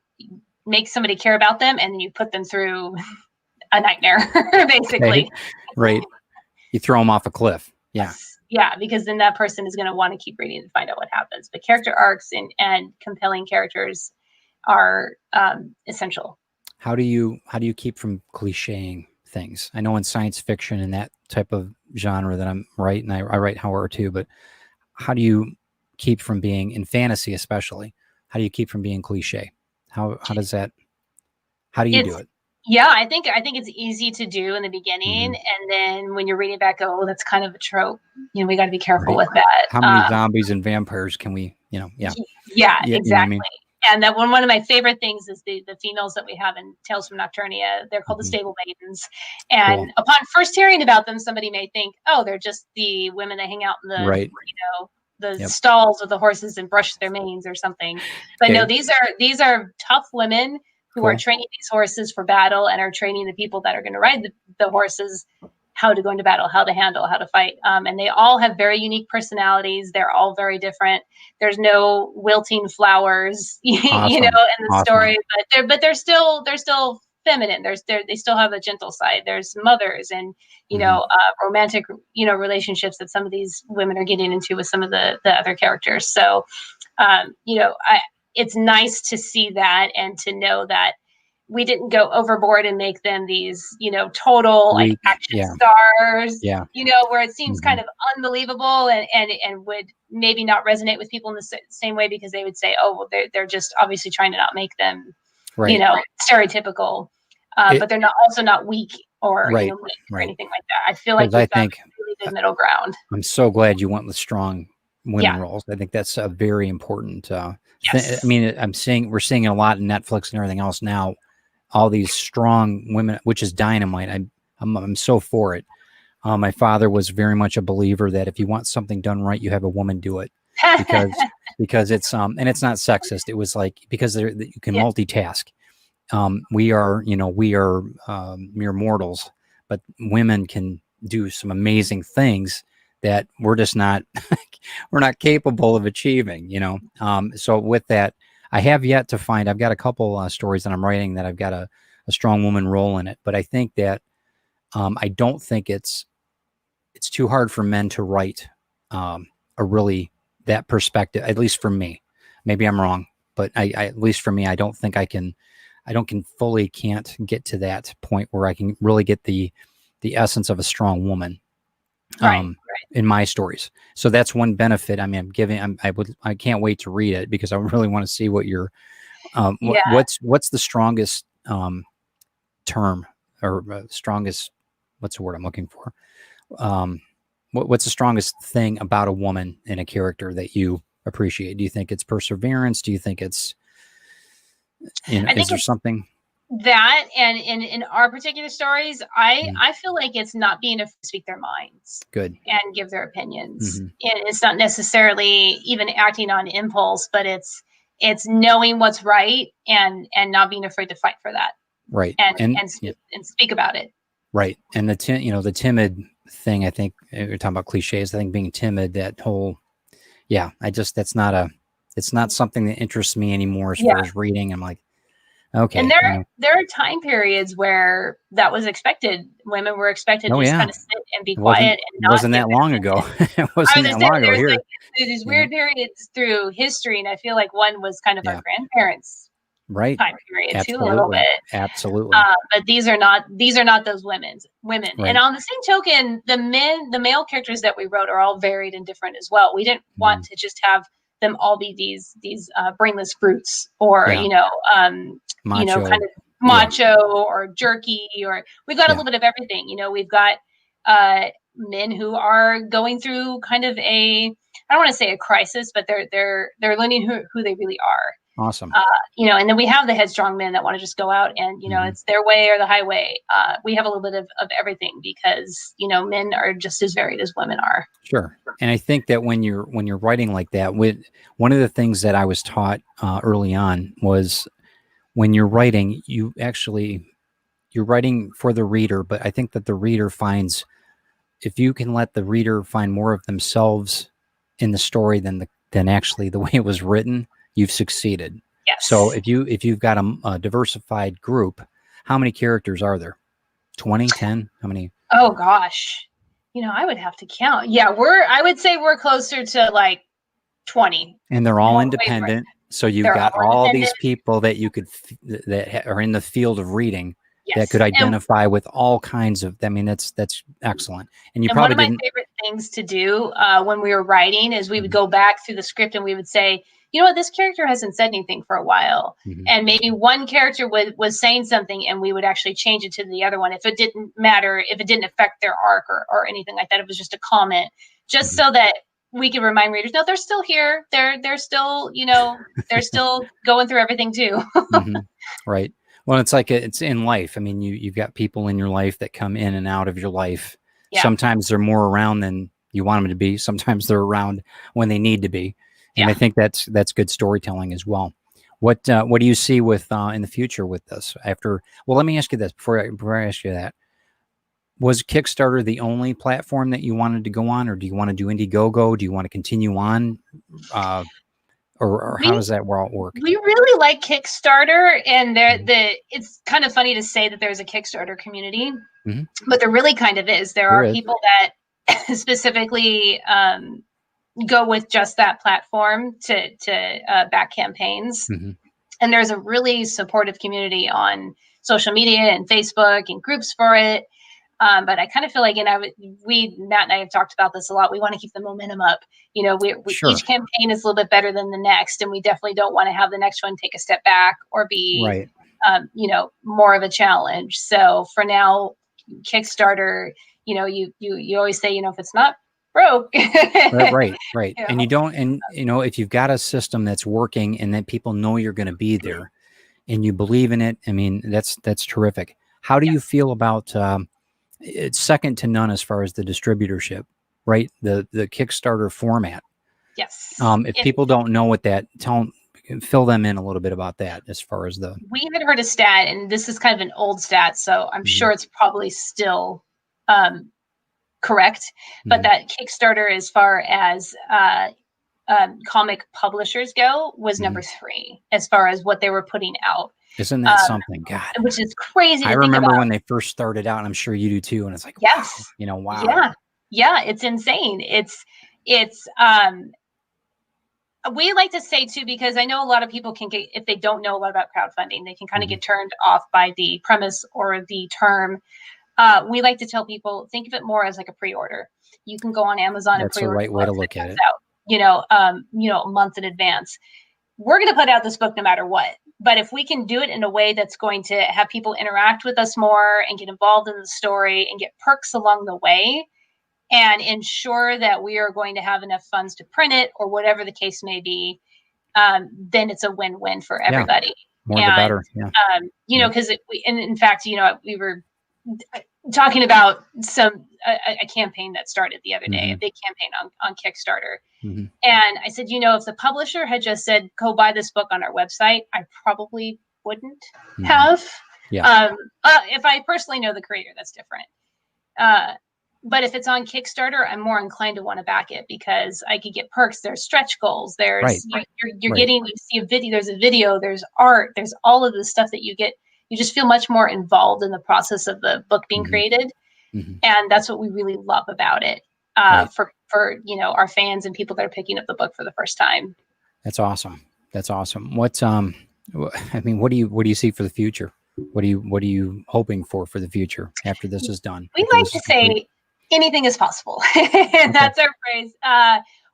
make somebody care about them, and then you put them through a nightmare, basically. Right. You throw them off a cliff. Yeah, because then that person is going to want to keep reading and find out what happens. But character arcs and compelling characters are essential. How do you keep from clichéing things? I know in science fiction and that type of genre that I'm right, and I write horror too, but how do you keep from being, in fantasy especially, how do you keep from being cliche? How do you do it? Yeah, I think it's easy to do in the beginning, and then when you're reading back, that's kind of a trope. We got to be careful with that. How many zombies and vampires can we? Yeah, exactly. You know what I mean? And that one of my favorite things is the females that we have in Tales from Nocturnia. They're called the Stable Maidens, and upon first hearing about them, somebody may think, they're just the women that hang out in the the stalls with the horses and brush their manes or something. But no, these are tough women who are training these horses for battle and are training the people that are going to ride the horses how to go into battle, how to handle, how to fight. And they all have very unique personalities. They're all very different. There's no wilting flowers, you know, in the story, but they're still feminine. They still have a gentle side. There's mothers and, you know, romantic, you know, relationships that some of these women are getting into with some of the other characters. So, you know, it's nice to see that and to know that we didn't go overboard and make them these, you know, total like action stars, you know, where it seems kind of unbelievable and would maybe not resonate with people in the same way because they would say, oh, well, they're just obviously trying to not make them, you know, stereotypical, but they're also not weak or you know, or anything like that. I feel like we've got a really good middle ground. I'm so glad you went with strong women roles. I think that's a very important thing. I mean, we're seeing a lot in Netflix and everything else now. All these strong women, which is dynamite. I'm so for it. My father was very much a believer that if you want something done right, you have a woman do it because it's and it's not sexist. It was like because you can multitask. We are mere mortals, but women can do some amazing things that we're just not we're not capable of achieving. You know, so with that. I have yet to find, I've got a couple stories that I'm writing that I've got a strong woman role in it, but I think that I don't think it's too hard for men to write a really that perspective, at least for me. Maybe I'm wrong, but I at least for me, I don't think can't get to that point where I can really get the essence of a strong woman. In my stories. So that's one benefit. I mean, I can't wait to read it because I really want to see what your, what's the strongest term or strongest, what's the word I'm looking for? What's the strongest thing about a woman in a character that you appreciate? Do you think it's perseverance? Do you think it's, is there something? That and in our particular stories, I feel like it's not being afraid to speak their minds, and give their opinions. And it's not necessarily even acting on impulse, but it's knowing what's right and not being afraid to fight for that, and speak about it. Right, and the timid thing. I think you're talking about cliches. I think being timid, that whole, it's not something that interests me anymore as far as reading. I'm like. Okay. And there are time periods where that was expected. Women were expected to just kind of sit and be quiet and not. Wasn't that long ago? It wasn't that long ago here. Like, these weird periods through history, and I feel like one was kind of our grandparents' time period too, a little bit. Absolutely. But these are not those women. And on the same token, the male characters that we wrote are all varied and different as well. We didn't want to just have them all be these brainless brutes or macho, kind of macho or jerky, or we've got a little bit of everything. You know, we've got men who are going through kind of I don't want to say a crisis, but they're learning who they really are. Awesome. And then we have the headstrong men that want to just go out and, it's their way or the highway. We have a little bit of everything because, men are just as varied as women are. Sure. And I think that when you're writing like that, one of the things that I was taught early on was when you're writing, you're writing for the reader, but I think that the reader finds, if you can let the reader find more of themselves in the story than actually the way it was written, you've succeeded. Yes. So if you've got a diversified group, how many characters are there? 20, 10? How many? Oh gosh. I would have to count. Yeah, I would say we're closer to like 20. And they're all independent. So you've got all these people that that are in the field of reading that could identify with all kinds of, that's excellent. And one of my favorite things to do when we were writing is we would go back through the script and we would say, you know what, this character hasn't said anything for a while. And maybe one character was saying something and we would actually change it to the other one. If it didn't matter, if it didn't affect their arc or anything like that, it was just a comment, just so that we can remind readers, no, they're still here. They're still, they're still going through everything too. Right. Well, it's like it's in life. I mean, you've got people in your life that come in and out of your life. Yeah. Sometimes they're more around than you want them to be. Sometimes they're around when they need to be. And I think that's good storytelling as well. What do you see with in the future with this? After, well, let me ask you this before I ask you that. Was Kickstarter the only platform that you wanted to go on, or do you want to do Indiegogo? Do you want to continue on, or how does that work? We really like Kickstarter, and it's kind of funny to say that there's a Kickstarter community, but there really kind of is. There are people that specifically go with just that platform to back campaigns, and there's a really supportive community on social media and Facebook and groups for it. But I kind of feel like, Matt and I have talked about this a lot. We want to keep the momentum up. Each campaign is a little bit better than the next, and we definitely don't want to have the next one take a step back or be, more of a challenge. So for now, Kickstarter, you always say, if it's not broke, right. And you don't, and if you've got a system that's working and that people know you're going to be there, and you believe in it, I mean, that's terrific. How do you feel about? It's second to none as far as the distributorship, right? The Kickstarter format. Yes. If people don't know what that, fill them in a little bit about that as far as the. We had heard a stat, and this is kind of an old stat, so I'm sure it's probably still correct, but that Kickstarter, as far as comic publishers go, was number 3 as far as what they were putting out. Isn't that something? God, which is crazy. I remember when they first started out, and I'm sure you do too. And it's like, yes, wow, yeah, it's insane. It's we like to say too, because I know a lot of people can get, if they don't know a lot about crowdfunding, they can kind of get turned off by the premise or the term. We like to tell people, think of it more as like a pre-order. You can go on Amazon and pre-order. That's the right way to look at it. A month in advance. We're going to put out this book no matter what. But if we can do it in a way that's going to have people interact with us more and get involved in the story and get perks along the way, and ensure that we are going to have enough funds to print it or whatever the case may be, then it's a win-win for everybody. More the better. Yeah. Because in fact, we were talking about a campaign that started the other day, a big campaign on Kickstarter. And I said, if the publisher had just said, go buy this book on our website, I probably wouldn't have. Yeah. If I personally know the creator, that's different. But if it's on Kickstarter, I'm more inclined to want to back it because I could get perks. There's stretch goals. There's you're getting, you see a video, there's a video, there's art, there's all of the stuff that you get. You just feel much more involved in the process of the book being created. And that's what we really love about it. For our fans and people that are picking up the book for the first time. That's awesome. What's what do you see for the future? What are you hoping for the future after this is done? We like to say anything is possible. And that's our phrase.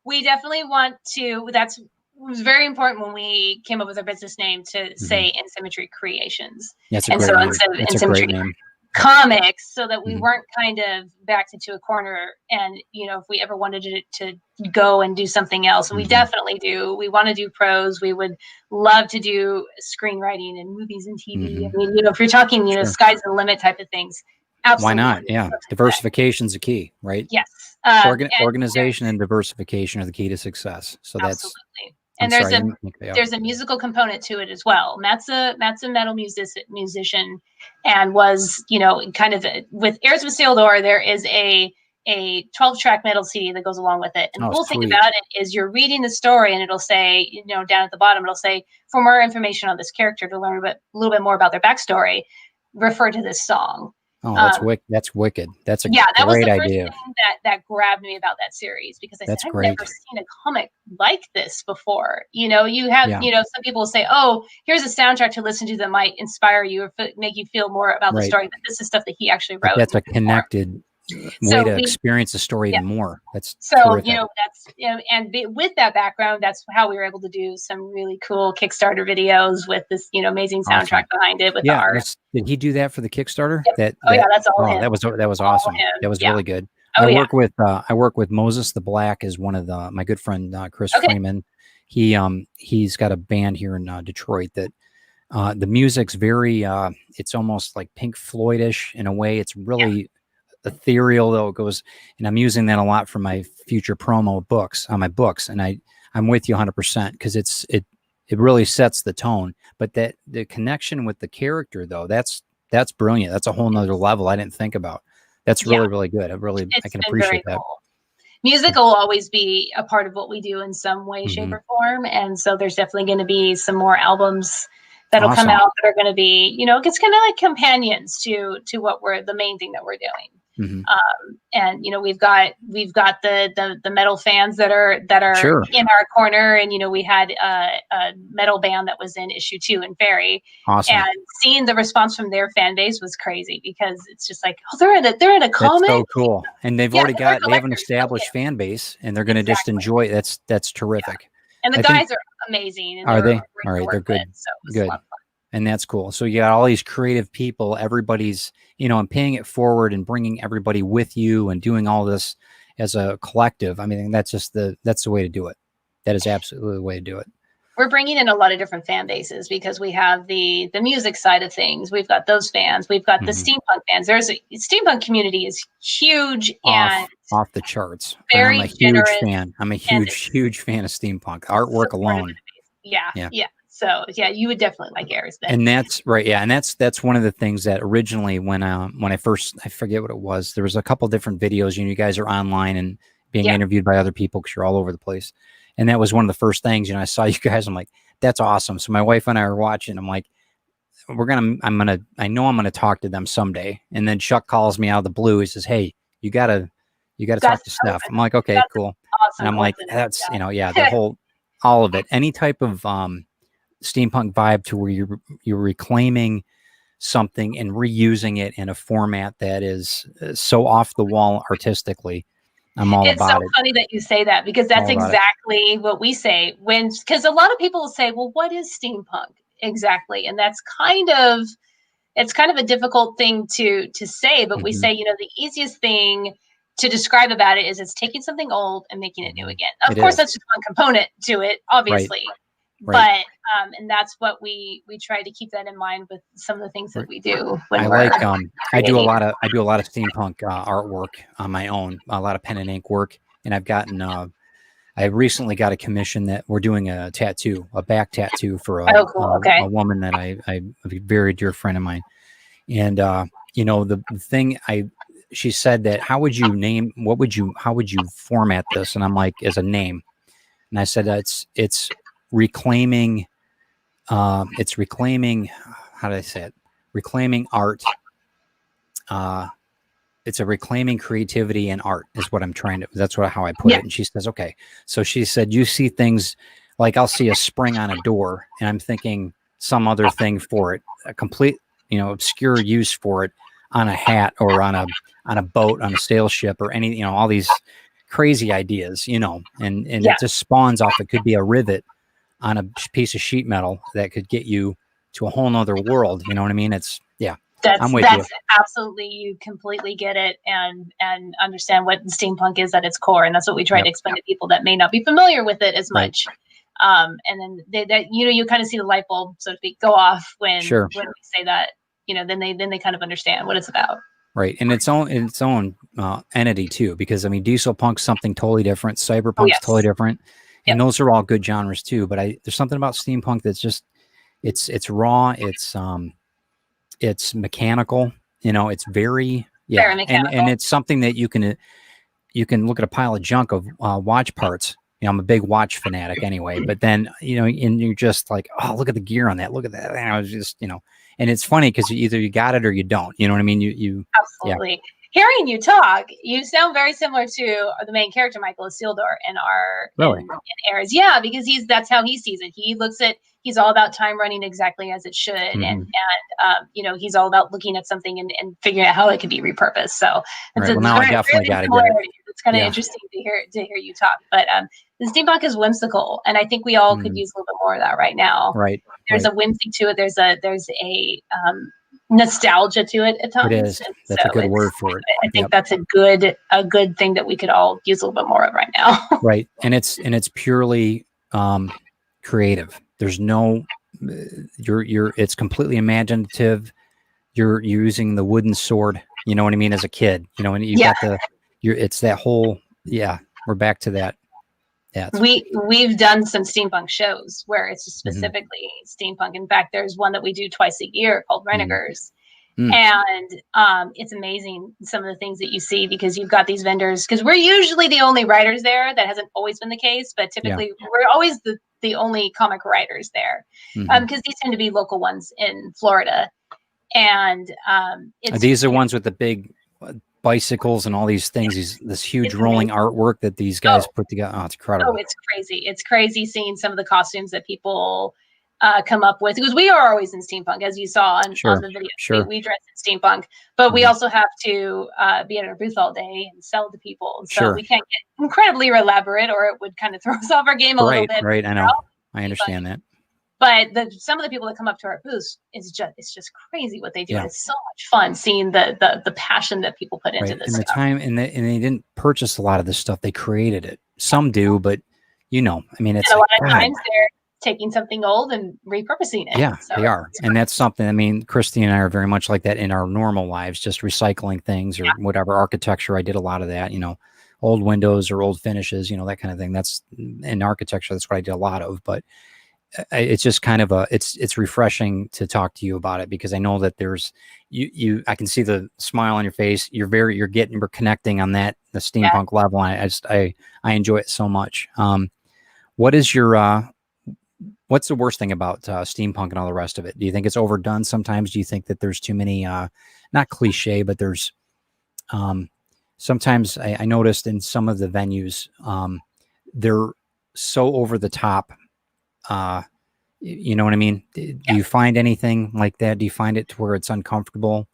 We definitely want to, it was very important when we came up with our business name to say In Symmetry Creations. That's a great name. Instead of That's In a great Symmetry name. Comics, so that we weren't kind of backed into a corner. And if we ever wanted to go and do something else, and we definitely do. We want to do prose. We would love to do screenwriting and movies and TV. I mean, if you're talking, sky's the limit type of things. Absolutely. Why not? Yeah, diversification's the key, right? Yes. Organization and diversification are the key to success. So that's absolutely. And there's a musical component to it as well. Matt's a metal musician, and was kind of with Heirs of Isildur. There is a 12-track metal CD that goes along with it. And the cool thing about it is you're reading the story, and it'll say down at the bottom it'll say, for more information on this character, to learn a little bit more about their backstory, refer to this song. Oh, that's wicked. That's wicked. That's a great idea. That was the first thing that grabbed me about that series, because I said, I've never seen a comic like this before. You have, some people will say, oh, here's a soundtrack to listen to that might inspire you or make you feel more about the story. But this is stuff that he actually wrote. But that's a connected way to experience the story even more. That's terrific. With that background, that's how we were able to do some really cool Kickstarter videos with this, amazing soundtrack behind it with the art. Did he do that for the Kickstarter? Yep. That's all him. That was awesome. That was really good. I work with Moses the Black as one of my good friend Chris Freeman. He's got a band here in Detroit that the music's very it's almost like Pink Floyd-ish in a way. It's really ethereal, though. It goes, and I'm using that a lot for my future promo books on my books, and I'm with you 100% because it really sets the tone. But that the connection with the character, though, that's brilliant. That's a whole nother level I didn't think about. That's really, really good. I can appreciate that. Cool. Music will always be a part of what we do in some way, shape, or form. And so there's definitely going to be some more albums that'll come out that are going to be, it's kind of like companions to what the main thing that we're doing. And we've got the metal fans that are in our corner, and we had a metal band that was in issue 2 in Fairy. Awesome. And seeing the response from their fan base was crazy, because it's just like, oh, they're in a comic. That's so cool. And they have an established fan base, and they're going to just enjoy it. That's terrific. Yeah. And the guys are amazing. And are they? All right, they're good. So good. And that's cool. So you got all these creative people, everybody's, and paying it forward and bringing everybody with you and doing all this as a collective. I mean, that's the way to do it. That is absolutely the way to do it. We're bringing in a lot of different fan bases, because we have the music side of things. We've got those fans. We've got the steampunk fans. There's a steampunk community is huge and off the charts. Very I'm a huge fan. I'm a huge fan of steampunk artwork alone. Yeah. So you would definitely like Airs then. And that's right. Yeah. And that's one of the things that originally when I forget what it was, there was a couple different videos, you guys are online and being interviewed by other people, because you're all over the place. And that was one of the first things, I saw you guys, I'm like, that's awesome. So my wife and I are watching, I'm like, I know I'm going to talk to them someday. And then Chuck calls me out of the blue. He says, hey, you gotta talk to Steph. I'm like, okay, cool. Awesome. And I'm like, that's, the whole, all of it, any type of, steampunk vibe to where you're reclaiming something and reusing it in a format that is so off the wall artistically. I'm all about it. It's so funny that you say that, because that's exactly what we say because a lot of people will say, well, what is steampunk exactly? And that's kind of a difficult thing to say, but we say, the easiest thing to describe about it is it's taking something old and making it new again. Of course, that's just one component to it, obviously. Right. But and that's what we try to keep that in mind with some of the things that we do. I do a lot of steampunk artwork on my own, a lot of pen and ink work, and I've gotten I recently got a commission that we're doing a back tattoo for a woman that a very dear friend of mine, and the thing she said that how would you format this, and I'm like, as a name, and I said it's reclaiming how did I say it? Reclaiming art. It's a reclaiming creativity and art is what I'm trying to, how I put it. And she says, okay. So she said, you see things like I'll see a spring on a door and I'm thinking some other thing for it, a complete, obscure use for it on a hat or on a boat, on a sail ship or any, all these crazy ideas, and it just spawns off. It could be a rivet on a piece of sheet metal that could get you to a whole nother world. You know what I mean? I'm with you. Absolutely. You completely get it and understand what steampunk is at its core. And that's what we try to explain to people that may not be familiar with it as much. And then you kind of see the light bulb, so to speak, go off when we say that, then they kind of understand what it's about. Right. And its own entity too, because diesel punk's something totally different. Cyberpunk's totally different. And those are all good genres too. But there's something about steampunk that's just, it's raw. It's mechanical, it's very mechanical. And it's something that you can look at a pile of junk of watch parts. I'm a big watch fanatic anyway, but then, and you're just like, oh, look at the gear on that. Look at that. And I was just, and it's funny because either you got it or you don't, you know what I mean? You absolutely. Yeah. Hearing you talk, you sound very similar to the main character, Michael Isildur, in Airs. Yeah, because that's how he sees it. He looks at, he's all about time running exactly as it should. And he's all about looking at something and figuring out how it can be repurposed. So now I definitely got to get it. It's kind of interesting to hear you talk. But the steampunk is whimsical, and I think we all could use a little bit more of that right now. Right. There's a whimsy to it. There's a nostalgia to it at times. It is. That's a good word for it. I think that's a good thing that we could all use a little bit more of right now. Right. And it's purely creative. There's no it's completely imaginative. You're using the wooden sword, you know what I mean, as a kid, and you got it's that whole we're back to that. we've done some steampunk shows where it's specifically steampunk. In fact, there's one that we do twice a year called Renegers. And it's amazing some of the things that you see, because you've got these vendors, because we're usually the only writers there. That hasn't always been the case, but typically we're always the only comic writers there, because these tend to be local ones in Florida. And these are ones with the big bicycles and all these things, this huge rolling artwork that these guys put together. Oh, it's incredible. Oh, it's crazy. It's crazy seeing some of the costumes that people come up with, because we are always in steampunk, as you saw on the video. Sure. We dress in steampunk, but we also have to be at our booth all day and sell to people. So we can't get incredibly elaborate, or it would kind of throw us off our game a little bit. Right. I know. I understand that. But some of the people that come up to our booths, it's just crazy what they do. Yeah. It's so much fun seeing the passion that people put into this. And the time, and they didn't purchase a lot of this stuff. They created it. Some do, but I mean, it's a lot of times they're taking something old and repurposing it. Yeah, so they are. And that's something, I mean, Christy and I are very much like that in our normal lives, just recycling things or whatever. Architecture, I did a lot of that, old windows or old finishes, that kind of thing. That's in architecture. That's what I did a lot of, but it's just kind of it's refreshing to talk to you about it, because I know that there's I can see the smile on your face. We're connecting on the steampunk level. And I enjoy it so much. What is what's the worst thing about steampunk and all the rest of it? Do you think it's overdone sometimes? Do you think that there's too many, not cliche, but there's sometimes I noticed in some of the venues, they're so over the top. You know what I mean? Do you find anything like that? Do you find it to where it's uncomfortable?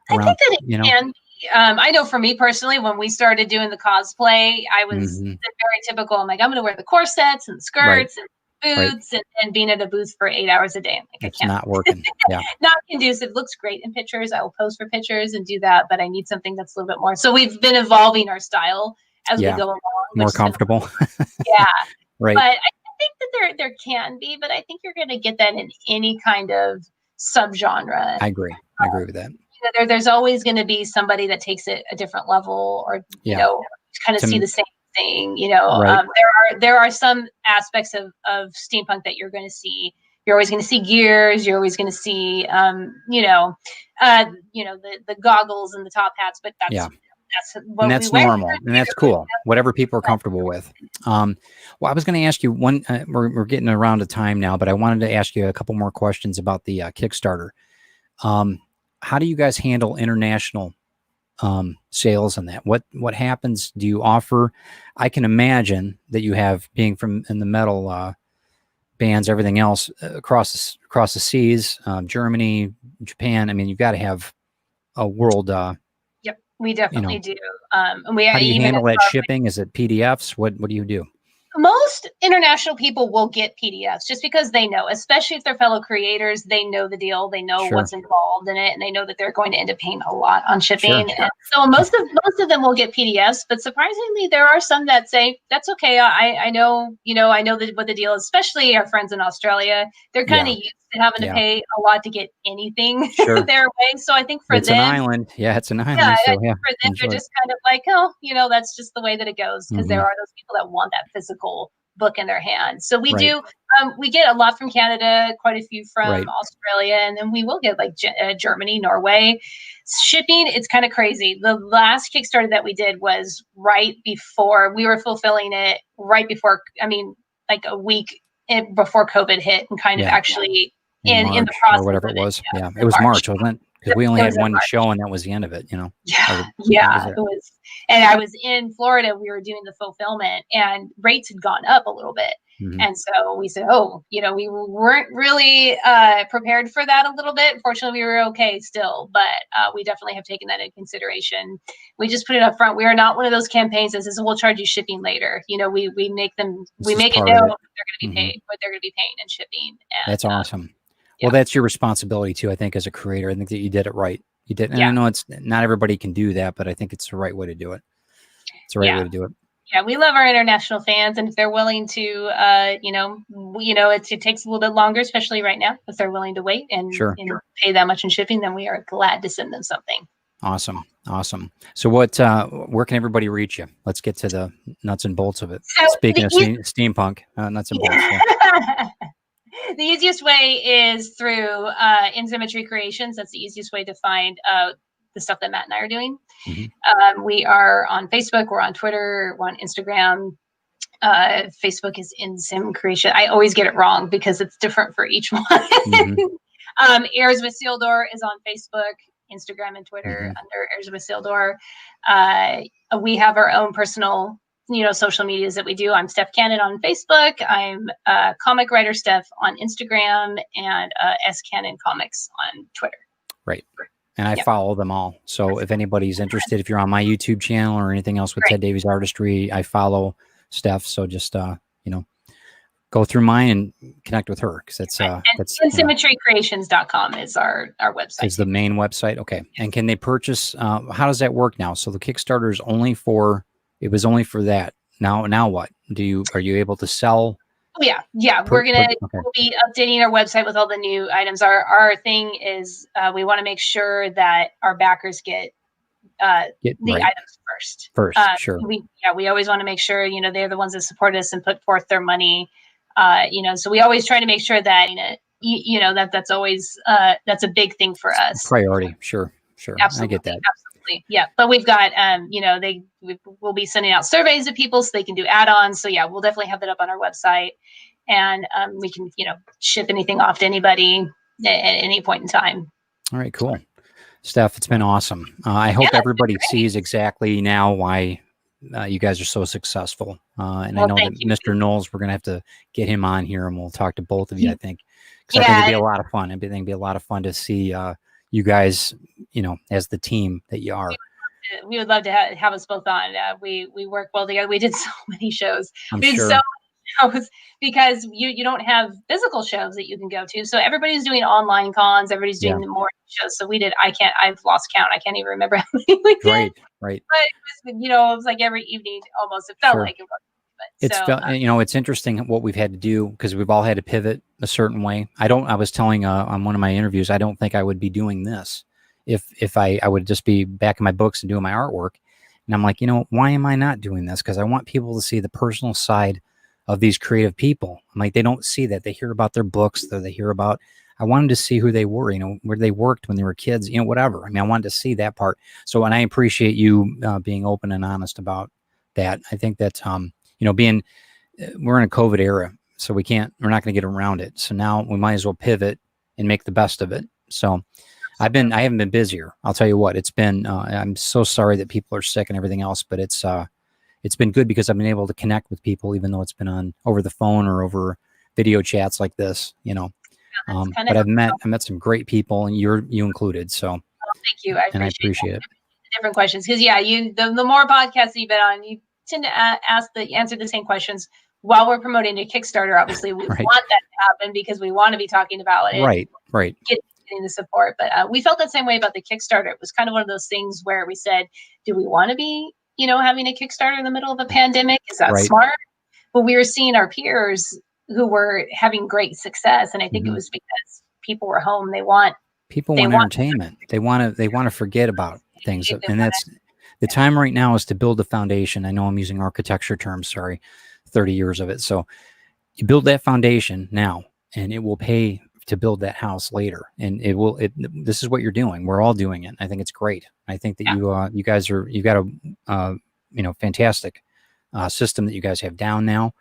I think that it can be. I know for me personally, when we started doing the cosplay, I was very typical. I'm like, I'm going to wear the corsets and skirts and boots and being at a booth for 8 hours a day. I'm like, it's not working. Yeah. Not conducive. It looks great in pictures. I will pose for pictures and do that, but I need something that's a little bit more. So we've been evolving our style as we go along. More comfortable. Right. But I think that there can be, but I think you're going to get that in any kind of subgenre. I agree with that. There's always going to be somebody that takes it a different level, or kind of see the same thing. There are some aspects of steampunk that you're going to see. You're always going to see gears. You're always going to see, the goggles and the top hats. But that's normal, and that's cool. Whatever people are comfortable with. Well, I was going to ask you one. We're getting around to time now, but I wanted to ask you a couple more questions about the Kickstarter. How do you guys handle international sales and that? What happens? Do you offer? I can imagine that you have, being from in the metal bands, everything else across the seas, Germany, Japan. I mean, you've got to have a world. Yep, we definitely do. And how do you handle that shipping? Is it PDFs? What do you do? Most international people will get PDFs just because they know, especially if they're fellow creators, they know the deal, they know what's involved in it, and they know that they're going to end up paying a lot on shipping. Sure. And so most of them will get PDFs, but surprisingly, there are some that say, that's okay. I know, I know what the deal is, especially our friends in Australia. They're kind of used to having to pay a lot to get anything their way. So I think for them, it's an island. Yeah, it's an island. Yeah, so, for them, they're just kind of like, oh, that's just the way that it goes, because there are those people that want that physical book in their hands. So we do. We get a lot from Canada, quite a few from Australia, and then we will get like Germany, Norway. Shipping, it's kind of crazy. The last Kickstarter that we did was right before we were fulfilling it. Right before, like a week before COVID hit, and kind of actually in March, the process or whatever it was. Yeah, it was March, wasn't it? Because we only had one show, and that was the end of it. Yeah, it was. And I was in Florida. We were doing the fulfillment, and rates had gone up a little bit. And so we said, we weren't really prepared for that a little bit. Fortunately, we were okay still, but we definitely have taken that into consideration. We just put it up front. We are not one of those campaigns that says, we'll charge you shipping later. We make it known that they're going to be paid, what they're going to be paying in shipping. And, that's awesome. Well, that's your responsibility too, I think, as a creator. I think that you did it right. You did. And I know it's not everybody can do that, but I think it's the right way to do it. It's the right way to do it. Yeah, we love our international fans, and if they're willing to, it takes a little bit longer, especially right now. If they're willing to wait and pay that much in shipping, then we are glad to send them something. Awesome. So where can everybody reach you? Let's get to the nuts and bolts of it. So speaking of steampunk, nuts and bolts. Yeah. The easiest way is through In Symmetry Creations. That's the easiest way to find the stuff that Matt and I are doing. Mm-hmm. We are on Facebook. We're on Twitter. We're on Instagram. Facebook is In Sim Creation. I always get it wrong because it's different for each one. Mm-hmm. Airs with Sealdor is on Facebook, Instagram, and Twitter under Airs with Sealdor. We have our own personal, social medias that we do. I'm Steph Cannon on Facebook. I'm comic writer Steph on Instagram, and S Cannon Comics on Twitter. Right. And I follow them all. So if anybody's interested, if you're on my YouTube channel or anything else with Ted Davies Artistry, I follow Steph. So just, go through mine and connect with her. Cause that's symmetrycreations.com is our website. Is the main website. Okay. Yes. And can they purchase, how does that work now? So the Kickstarter is only for that. Now what are you able to sell? Oh, yeah. We'll be updating our website with all the new items. Our thing is, we want to make sure that our backers get the items first. Sure. We always want to make sure, they're the ones that support us and put forth their money. So we always try to make sure that, that's always, that's a big thing for us. Priority. Sure. Absolutely. I get that. Absolutely. Yeah. But we've got, we'll be sending out surveys to people so they can do add-ons. So yeah, we'll definitely have that up on our website, and we can, ship anything off to anybody at any point in time. All right, cool. Steph, it's been awesome. I hope everybody sees exactly now why you guys are so successful. And I know that Mr. Knowles, we're going to have to get him on here, and we'll talk to both of you, I think. Because I think it'd be a lot of fun. I think it'd be a lot of fun to see you guys, as the team that you are. We would love to have us both on. We work well together. We did so many shows. Shows because you don't have physical shows that you can go to. So everybody's doing online cons. Everybody's doing more shows. So we did. I've lost count. I can't even remember how many we did. Right. But it was, it was like every evening almost. It felt like it was. It's interesting what we've had to do, because we've all had to pivot a certain way. I was telling on one of my interviews, I don't think I would be doing this if I would just be back in my books and doing my artwork. And I'm like, why am I not doing this? Because I want people to see the personal side of these creative people. I'm like, they don't see that. They hear about their books, I wanted to see who they were, where they worked when they were kids, whatever. I mean, I wanted to see that part. So, and I appreciate you being open and honest about that. I think that, we're in a COVID era, so we're not going to get around it. So now we might as well pivot and make the best of it. So I haven't been busier. I'll tell you what, it's been, I'm so sorry that people are sick and everything else, but it's been good because I've been able to connect with people, even though it's been on over the phone or over video chats like this, but I met some great people, and you included. So thank you. I appreciate it. Different questions. Cause the more podcasts you've been on, you tend to answer the same questions while we're promoting a Kickstarter. Obviously we want that to happen because we want to be talking about it. Right. Getting the support. But we felt the same way about the Kickstarter. It was kind of one of those things where we said, do we want to be, having a Kickstarter in the middle of a pandemic? Is that smart? But we were seeing our peers who were having great success. And I think it was because people were home. People want entertainment. They want to forget about things. And that's the time right now is to build a foundation. I know I'm using architecture terms, 30 years of it. So you build that foundation now, and it will pay to build that house later. And this is what you're doing. We're all doing it. I think it's great. I think that you guys you've got a, fantastic system that you guys have down now.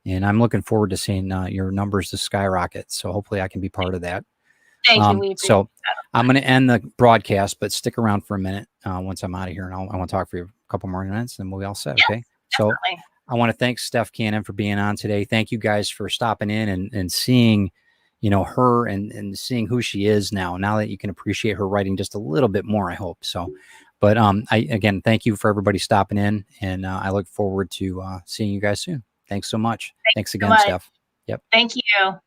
And I'm looking forward to seeing your numbers to skyrocket. So hopefully I can be part of that. Thank you. So I'm going to end the broadcast, but stick around for a minute once I'm out of here. And I want to talk for you a couple more minutes, and we'll be all set. Okay. Definitely. So I want to thank Steph Cannon for being on today. Thank you guys for stopping in and seeing, her and seeing who she is now that you can appreciate her writing just a little bit more, I hope. So, but again, thank you for everybody stopping in, and I look forward to seeing you guys soon. Thanks so much. Thanks again, Steph. Yep. Thank you.